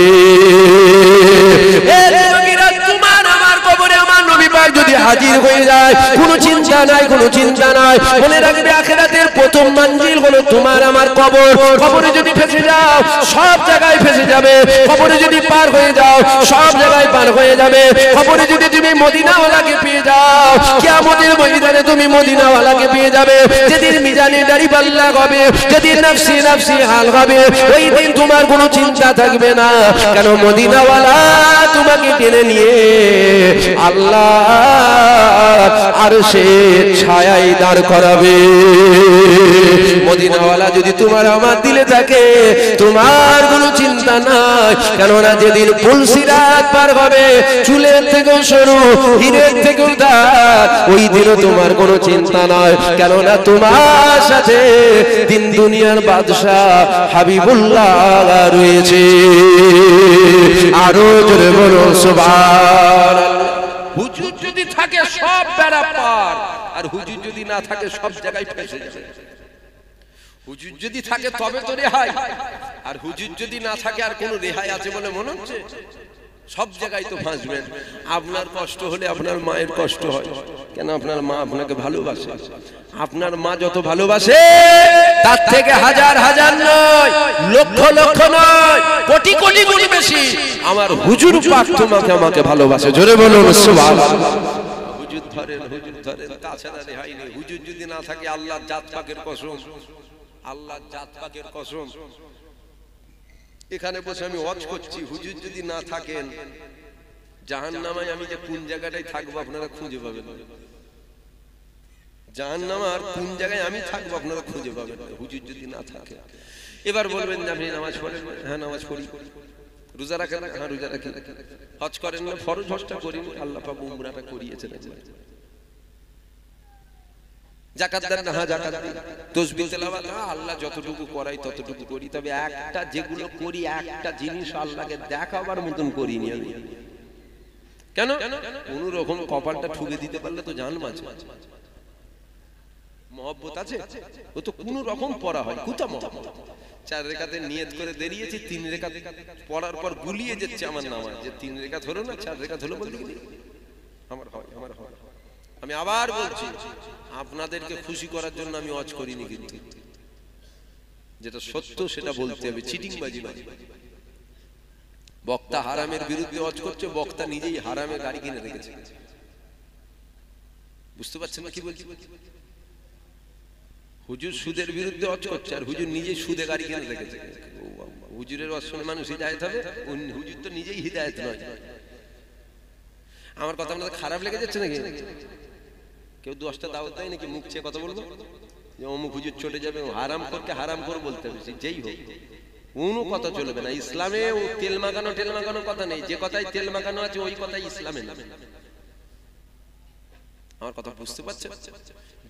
যদি হাজির হয়ে যায় কোনো চিন্তা নাই, কোনো চিন্তা নাই। মনে রাখবে আখিরাতের প্রথম মঞ্জিল হলো তোমার আমার কবর। কবরে যদি ফেসে যাও সব জায়গায় ফেসে যাবে, কবরে যদি পার হয়ে যাও সব জায়গায় পার হয়ে যাবে। কবরে যদি তুমি মদিনাওয়ালাকে পেয়ে যাও কিয়ামতের ময়দানে তুমি মদিনাওয়ালাকে পেয়ে যাবে। যেদিন মিজানে দাঁড়িপাল্লা হবে, যেদিন নফসি নফসি হাল হবে, ওই দিন তোমার কোনো চিন্তা থাকবে না। কেন মদিনাওয়ালা তোমাকে টেনে নিয়ে আল্লাহ আরশের ছায়ায় দাঁড় করাবে। মদিনাওয়ালা যদি তোমার আমার দিলে থাকে তোমার কোনো চিন্তা নাই। কেননা যেদিন পুলসিরাত পার হবে, চুলের থেকেও সরু হীরের থেকেও দার, ওই দিনও তোমার কোনো চিন্তা নাই। কেননা তোমার সাথে দিন দুনিয়ার বাদশাহ হাবিবুল্লাহ রয়েছে। আরো জোরে বলো সুবহানাল্লাহ। হুজুর যদি থাকে সব বেড়া পার, আর হুজুর যদি না থাকে সব জায়গায় ফেসে যাবে। হুজুর যদি থাকে তবে তো রেহাই, আর হুজুর যদি না থাকে আর কোনো রেহাই আছে বলে মনে হচ্ছে? সব জায়গায় তো ফাঁসবেন। আপনার কষ্ট হলে আপনার মায়ের কষ্ট হয়, কেন আপনার মা আপনাকে ভালোবাসে। আপনার মা যত ভালোবাসে তার থেকে হাজার হাজার নয়, লক্ষ লক্ষ নয়, কোটি কোটি গুণ বেশি আমার হুজুর পাক তোমাকে আমাকে ভালোবাসে। জোরে বলুন সুবহানাল্লাহ। হুজুর ধরেন, হুজুর ধরেন, তাছাড়া রেহাই নেই। হুজুর যদি না থাকে আল্লাহর জাত পাকের কসম, আল্লাহর জাত পাকের কসম, এখানে বসে আমি ওয়াজ করছি, হুজুর যদি না থাকেন জাহান্নামায় আমি যে কোন জায়গাটায় থাকবো আপনারা খুঁজে পাবেন। জাহান্নামার কোন জায়গায় আমি থাকবো আপনারা খুঁজে পাবেন হুজুর যদি না থাকে। এবার বলবেন যে আপনি নামাজ পড়েন? হ্যাঁ নামাজ পড়ি। রোজা রাখেন? হ্যাঁ রোজা রাখি। হজ করেন না? ফরজ হজটা করিনি, আল্লাহ পাক উমরাটা করিয়েছেন। যাকাত দেন না? হ্যাঁ যাকাত দিই। তাসবিহ তেলাওয়াত আল্লাহ যতটুকু করাই ততটুকু করি, তবে একটা যেগুলো করি একটা জিনিস আল্লাহকে দেখাবার মতন করিনি আমি। কেন? কোন রকম কপালটা ঠুকে দিতে পারলে তো জান বাঁচে। মহব্বত আছে ও তো কোন রকম পড়া হয়, কোথা মহব্বত। 4 রেখাতে নিয়ত করে দাঁড়িয়েছি, 3 রেখাত পড়ার পর গুলিয়ে যাচ্ছে আমার নামাজ। যে 3 রেখাত হলো না 4 রেখাত হলো বলতে কি আমার হয়, আমার হয়। আমি আবার বলছি আপনাদেরকে খুশি করার জন্য আমি ওয়াজ করিনি, কিন্তু যেটা সত্য সেটা বলতে হবে। চিটিংবাজি নয়। বক্তা হারামের বিরুদ্ধে ওয়াজ করছে, বক্তা নিজেই হারামে গাড়ি কিনে রেখেছে। বুঝতে পারছেন না কি বলছি? হুজুর সুদের বিরুদ্ধে ওয়াজ করছে আর হুজুর নিজেই সুদে গাড়ি কিনে রেখেছে। হুজুরের ওয়াজ শুনে মানুষ হিদায়াত হবে? হুজুর তো নিজেই হিদায়াত নয়। আমার কথা আপনাদের খারাপ লেগে যাচ্ছে নাকি? কেউ 10টা দাওয়াত দেয় নাকি মুখ চেয়ে কথা বলবো যে অমুক হুজুর চলে যাবে? হারাম করতে হারাম করে বলতে হবে, যেই হোক কোনো কথা চলবে না। ইসলামে ও তেল মাখানো টেল মাখানো কথা নেই। যে কথাই তেল মাখানো আছে ওই কথাই ইসলামে না। আমার কথা বুঝতে পারছেন?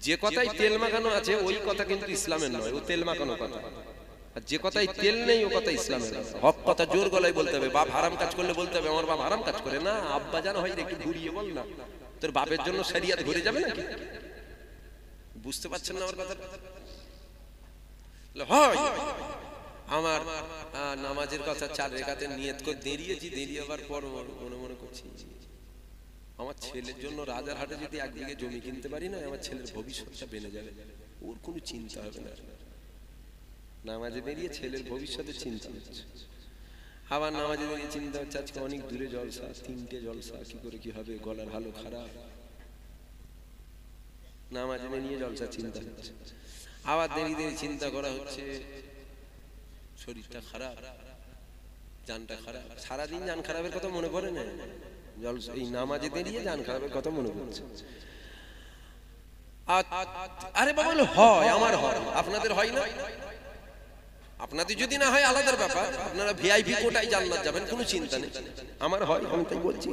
যে কথাই তেল মাখানো আছে ওই কথা কিন্তু ইসলামের নয়, ও তেল মাখানো কথা। আর যে কথাই তেল নেই ও কথা ইসলামের। হক কথা জোর গলায় বলতে হবে। বাপ হারাম কাজ করলে বলতে হবে আমার বাপ হারাম কাজ করে না। আব্বা জানা হয় একটু ঘুরিয়ে বল না, তোর বাপের জন্য শরিয়ত ঘুরে যাবে নাকি? বুঝতে পারছেন না আমার কথা? হয় আমার নামাজের কথা 4 রেখাতে নিয়ত করে দাঁড়িয়েছি, দাঁড়িয়ে আবার পর মনে মনে করছি আমার ছেলের জন্য রাজারহাটে যদি 1 বিঘে জমি কিনতে পারি না, আমার ছেলের ভবিষ্যৎটা বেনে যাবে। ওর কোনো চিন্তা হবে না। নামাজে বেরিয়ে ছেলের ভবিষ্যতের চিন্তা হচ্ছে। আবার নামাজে বেরিয়ে চিন্তা হচ্ছে আজকে অনেক দূরে জলসা, 3টে জলসা, কি করে কি হবে, গলার হালও খারাপ। নামাজে বেরিয়ে জলসা চিন্তা হচ্ছে। আবার দেরি দেরি চিন্তা করা হচ্ছে শরীরটা খারাপ, জানটা খারাপ। সারাদিন জান খারাপের কথা মনে পড়ে না, এই নামাজে দাঁড়িয়ে জান খারাপের কথা মনে পড়ছে। আরে বাবা হয়, আমার হয়, আপনাদের হয় না? আপনাদের যদি না হয় আলাদা ব্যাপার, আপনারা ভিআইপি কোটায় জান্নাত যাবেন, কোনো চিন্তা নেই। আমার হয়, আমি তাই বলছি।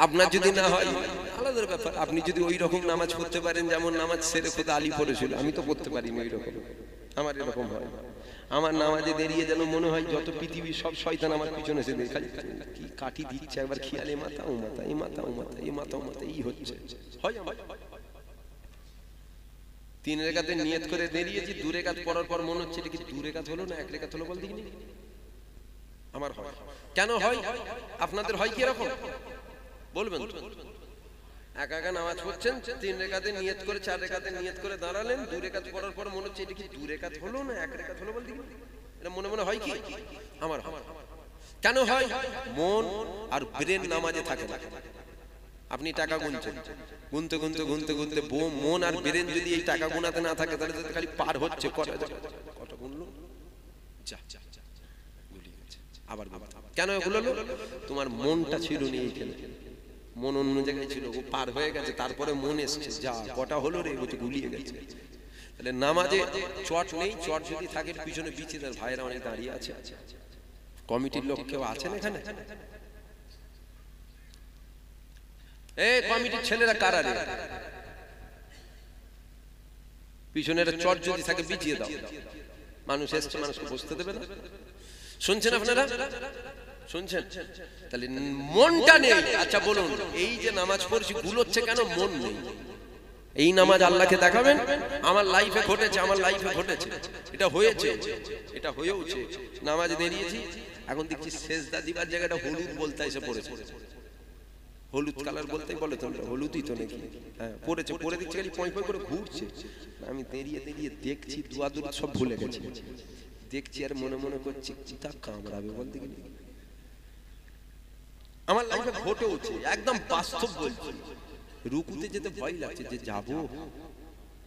আপনার যদি না হয় আলাদা ব্যাপার। আপনি যদি ওই রকম নামাজ পড়তে পারেন যেমন নামাজ সেরে খোদা আলী পড়েছিল, আমি তো পড়তে পারিনি ওই রকম। আমার এরকম হয়, আমার নামাজে দাঁড়িয়ে যেন মনে হয় যত পৃথিবীর সব শয়তান আমার পিছনে এসে খালি কি কাঠি দিচ্ছে, একবার খেয়ালে মাথা ও মাথা, এই মাথা ও মাথা, এই মাথা ও মাথা, এই হচ্ছে হয়। আমার 3 রাকাতে নিয়ত করে দাঁড়িয়েছি, 2 রাকাত পড়ার পর মনে হচ্ছে এটা কি 2 রাকাত হলো না 1 রাকাত হলো বল দেখিনি। আমার হয়। কেন হয়? আপনাদের হয় কি এরকম বলবেন? একা একা নামাজ পড়ছেন, 3 রাকাতে নিয়ত করে 4 রাকাতে নিয়ত করে দাঁড়ালেন, 2 রাকাত পড়ার পর মনে হচ্ছে এটা কি 2 রাকাত হলো না 1 রাকাত হলো বল দেখিনি। এটা মনে মনে হয় কি? আমার হয়। কেন হয়? মন আর ব্রেন নামাজে থাকে না। আপনি টাকা গুনছেন, গুনতে গুনতে গুনতে গুনতে মন আর ব্রেন যদি এই টাকা গুনাতে না থাকে তাহলে তো খালি পার হচ্ছে, কত গুনলো যা গুলিয়ে গেছে, আবার কেন গুলো? তোমার মনটা ছিল না এইখানে, মন অন্য জায়গায় ছিল, ও পার হয়ে গেছে, তারপরে মন এসছে, যা কটা হলো রে, বলছে গুলিয়ে গেছে। তাহলে নামাজে চট নেই, চট যদি থাকে পিছনে বিচিদার ভাইরা অনেক দাঁড়িয়ে আছে। কমিটির লোক কেউ আছেন এখানে? এই কমিটির ছেলেরা কারা রে? পিছনের চট যদি থাকে বিছিয়ে দাও, মানুষ এসছে, মানুষকে বসতে দেবে না। শুনছেন আপনারা? শুনছেন? তাহলে মনটা নেই। আচ্ছা বলুন, এই যে নামাজ পড়ছি গুলোচ্ছে কেন? মন নেই। এই নামাজ আল্লাহকে দেখাবেন? আমার লাইফে ঘটেছে, আমার লাইফে ঘটেছে, এটা হয়েছে, এটা হয়েওছে। নামাজ দাঁড়িয়েছি, এখন দেখছি সেজদা দিবার জায়গাটা হলুদ বলতে এসে পড়েছে। হলুদ কালার বলতেই বলে তোমরা, হলুদই তো নাকি? হ্যাঁ পড়েছে, পড়ে দিচ্ছে খালি পয় পয় করে ঘুরছে। আমি দাঁড়িয়ে দাঁড়িয়ে দেখছি, দুয়া দুরুদ সব ভুলে গেছি। দেখছি আর মনে মনে করছি চিতা কামড়াবে বল দেখি। আমার লাইফে ঘটেওছে, একদম বাস্তব বলছি। রুকুতে যেতে ভয় লাগছে যে যাবো,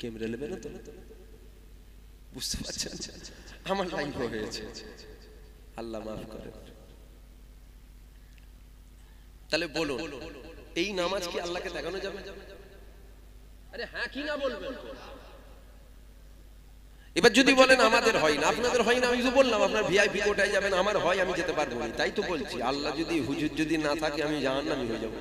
ক্যামেরা নেবে না তো, বুঝতে পারছেন? আমার লাইফে হয়েছে, আল্লাহ মাফ করে। তাহলে বলুন, এই নামাজ কি আল্লাহকে দেখানো যাবে? আরে হ্যাঁ কি না বলবেন? এবার যদি বলেন আমাদের হয় না, আপনাদের হয় না, আমি তো বললাম আপনার ভিআইপি কোটায় যাবেন, আমার হয়, আমি যেতে পারবো না, তাই তো বলছি। আল্লাহ যদি, হুজুর যদি না থাকে, আমি জাহান্নামী হয়ে যাবো।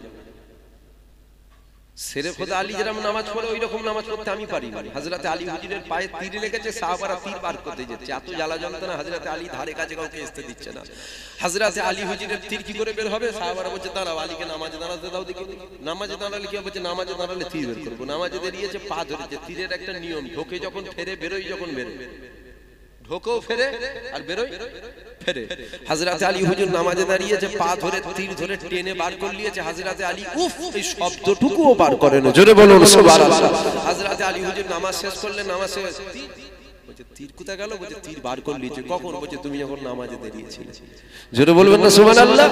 সেরে খোদা আলী যেরকম নামাজ পড়ে ওই রকম নামাজ পড়তে আমি পারি না। হযরত আলী হুজুরের পায়ে তীর লেগেছে, সাহাবারা তীর পার করতে যাচ্ছে, এত জ্বালা যন্ত্রণা, হযরত আলী ধারে কাছে কাউকে আসতে দিচ্ছে না। হযরত আলী হুজুরের তীর কি করে বের হবে? সাহাবারা বলছে দাঁড়াও, আলীকে নামাজে দাঁড়াতে দাও দেখি। নামাজে দাঁড়ালে কি হবে? নামাজে দাঁড়ালে তীর বের করবো। নামাজে দাঁড়িয়েছে, পা ধরেছে, তীরের একটা নিয়ম, ঢোকে যখন ফেরে, বেরোই যখন বেরোয়, ঢোকেও ফেরে আর বেরোয় ফেরে। হযরত আলী হুজুর নামাজে দাঁড়িয়েছে, পা ধরে তীর ধরে টেনে বার করে নিয়েছে। হযরত আলী উফ এই শব্দটুকুও বার করেন, জোরে বলুন সুবহানাল্লাহ। হযরত আলী হুজুর নামাজ শেষ করলেন, নামাজ শেষ, বলছে তীর কোথায় গেল? বলছে তীর বার করে নিয়েছে। কখন? বলছে তুমি যখন নামাজে দাঁড়িয়েছিলে। জোরে বলবেন না সুবহানাল্লাহ।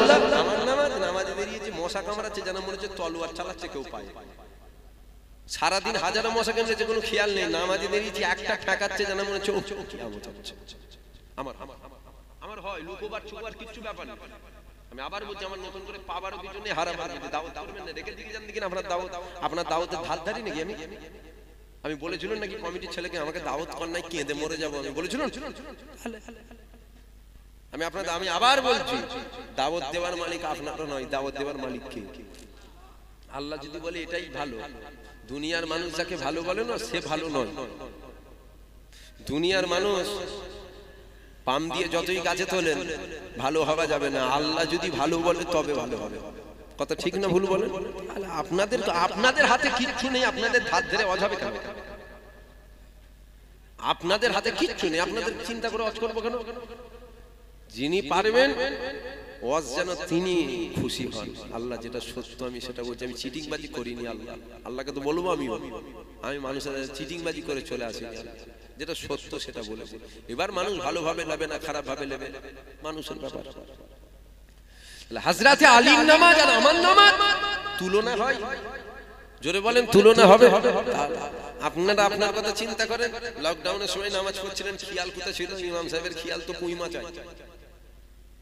আমার নামাজে দাঁড়িয়েছি, মশা কামড়াচ্ছে, যেন মনে হচ্ছে তলোয়ার চালাচ্ছে কেউ পায়। সারাদিন হাজারো মশা কামড়েছে, কোনো খেয়াল নেই। নামাজে দাঁড়িয়েছি, একটা ঠেকাচ্ছে, যেন মনে হচ্ছে কিয়ামত হচ্ছে। আমার হয়, লুকোবার ছুকোবার কিচ্ছু ব্যাপার না। আমি আবার বলছি, আমার নতুন করে পাবারও কিছু নেই, হারাবার কিছু। দাওয়াত করবেন না, রেখে দিকে যান দিকে আপনার দাওয়াত, আপনার দাওয়াতের ধার ধারি নাকি? আমি বলেছিলাম নাকি কমিটির ছেলেকে আমাকে দাওয়াত কর নাই, কেঁদে মরে যাবো, আমি বলেছিলাম? আমি আবার বলছি, দাওয়াত দেওয়ার মালিক আপনারা নয়, দাওয়াত দেওয়ার মালিক কে? আল্লাহ যদি বলে এটাই ভালো, দুনিয়ার মানুষ যাকে ভালো বলে না, সে ভালো নয়। দুনিয়ার মানুষ পাম দিয়ে যতই কাছে তোলেন, ভালো হওয়া যাবে না। আল্লাহ যদি ভালো বলে তবে ভালো হবে। কথা ঠিক না ভুল বলেন? আপনাদের তো, আপনাদের হাতে কিচ্ছু নেই, আপনাদের ধার ধরে অজাবে কেন? আপনাদের হাতে কিচ্ছু নেই, আপনাদের চিন্তা করে অজ করবো কেন? যিনি পারবেন ওয়াজ যেন তিনি খুশি হন। আল্লাহ যেটা সত্য আমি সেটা বলছি, আমি চিটিংবাজি করিনি। আল্লাহকে তো বলবো আমি মানুষের চিটিংবাজি করে চলে আসি, যেটা সত্য সেটা বলেছি। এবার মানুষ ভালোভাবে নেবে না খারাপ ভাবে নেবে, মানুষের ব্যাপার। হযরত আলীর নামাজ আর আমার নামাজ তুলনা হয়? জোরে বলেন, তুলনা হবে? আপনারা আপনার কথা চিন্তা করেন। লকডাউনের সময় নামাজ পড়ছিলেন, খেয়াল কোথা ছিল? ইমাম সাহেবের খেয়াল তো পুঁই মাছ হয়।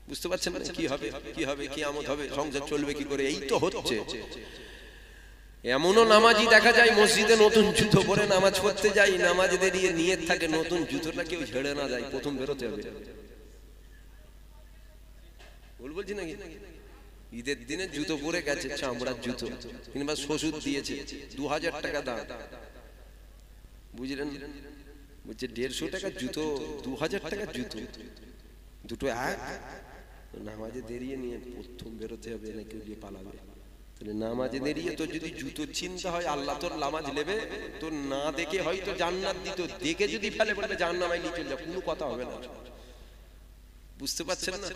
বুঝতে পারছেন না কি হবে, কি হবে, কিয়ামত হবে, সংসার চলবে কি করে, এই তো হচ্ছে। এমনও নামাজি দেখা যায় মসজিদে নতুন জুতো পরে নামাজ পড়তে যাই, নামাজে দাঁড়িয়ে নিয়ত থাকে নতুন জুতোটা কেউ ঝেড়ে না যায়, প্রথম বেরোতে হবে। ভুল বলছি নাকি? ঈদের দিনে জুতো পরে গেছে, চামড়ার জুতো, কিংবা শ্বশুর দিয়েছে 2000 টাকা দাম, বুঝলেন? বলছে 150 টাকা জুতো, 2000 টাকা জুতো, দুটো এক। নামাজে দাঁড়িয়ে নিয়ে প্রথম বেরোতে হবে, নাকি কেউ দিয়ে পালাবে। নামাজে দাঁড়িয়ে তোর যদি জুতোর চিন্তা হয় আল্লাহ তোর নামাজ নেবে, তোর না দেখে হয়তো জান্নাত দিত, দেখে যদি ফেলে বলবে জাহান্নামে নিয়ে চলে যা, কোনো কথা হবে না। বুঝতে পারছেন না?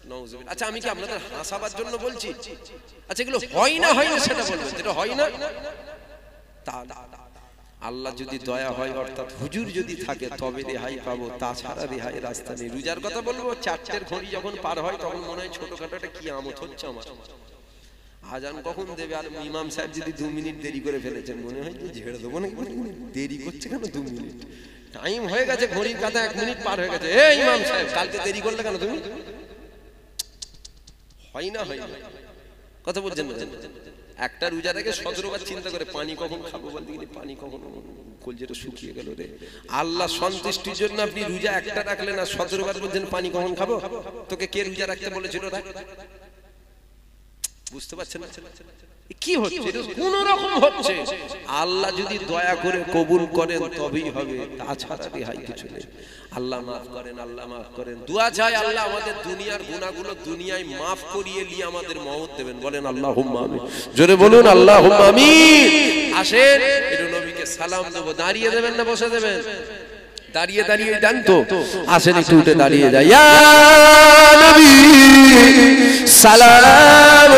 নাউজুবিল্লাহ। আচ্ছা আমি কি আপনাদের হাসাবার জন্য বলছি? আচ্ছা এগুলো হয় না সেটা বলবেন, যেটা হয় না তা আল্লাহ যদি দয়া হয় অর্থাৎ হুজুর যদি থাকে তবে রেহাই পাবো, তাছাড়া রেহাই রাস্তা নেই। রোজার কথা বলবো, 4টের ঘড়ি যখন পার হয় তখন মনে হয় ছোটখাটো একটা কি আমত হচ্ছে আমার। আজান কখন দেবে আর ইমাম সাহেব যদি 2 মিনিট দেরি করে ফেলেছেন মনে হয় যে ঝেড়ে দেবো না, দেরি করছে কেন 2 মিনিট, টাইম হয়ে গেছে, ঘড়ির কাঁথা 1 মিনিট পার হয়ে গেছে, এই ইমাম সাহেব কালকে দেরি করলে কেন তুমি? হয় না কথা বলছেন না? একটা রোজা থেকে 17 বার চিন্তা করে পানি কখন খাবো, বলতে গেলে পানি কখন, কলজেটা শুকিয়ে গেল রে। আল্লাহ সন্তুষ্টির জন্য আপনি রোজা একটা রাখলেন আর 17 বার বলছেন পানি কখন খাবো। তোকে কে রোজা রাখতে বলেছিল? বুঝতে পারছেন না কি হচ্ছে? কোন রকম হচ্ছে। আল্লাহ যদি দয়া করে কবুল করেন তবেই হবে, তাছাড়া রেহাই কিছু নেই। আল্লাহ মাফ করেন, আল্লাহ মাফ করেন। দোয়া চাই আল্লাহ আমাদের দুনিয়ার গুনাহগুলো দুনিয়ায় মাফ করিয়ে নিয়ে আমাদের মওত দেবেন। বলেন আল্লাহুম্মা আমিন, জোরে বলুন আল্লাহুম্মা আমিন। আসেন একটু নবীকে সালাম দেব। দাঁড়িয়ে দেবেন না বসে দেবেন? দাঁড়িয়ে দেন তো। আসেন একটু উঠে দাঁড়িয়ে যাই। ইয়া নবী সালাম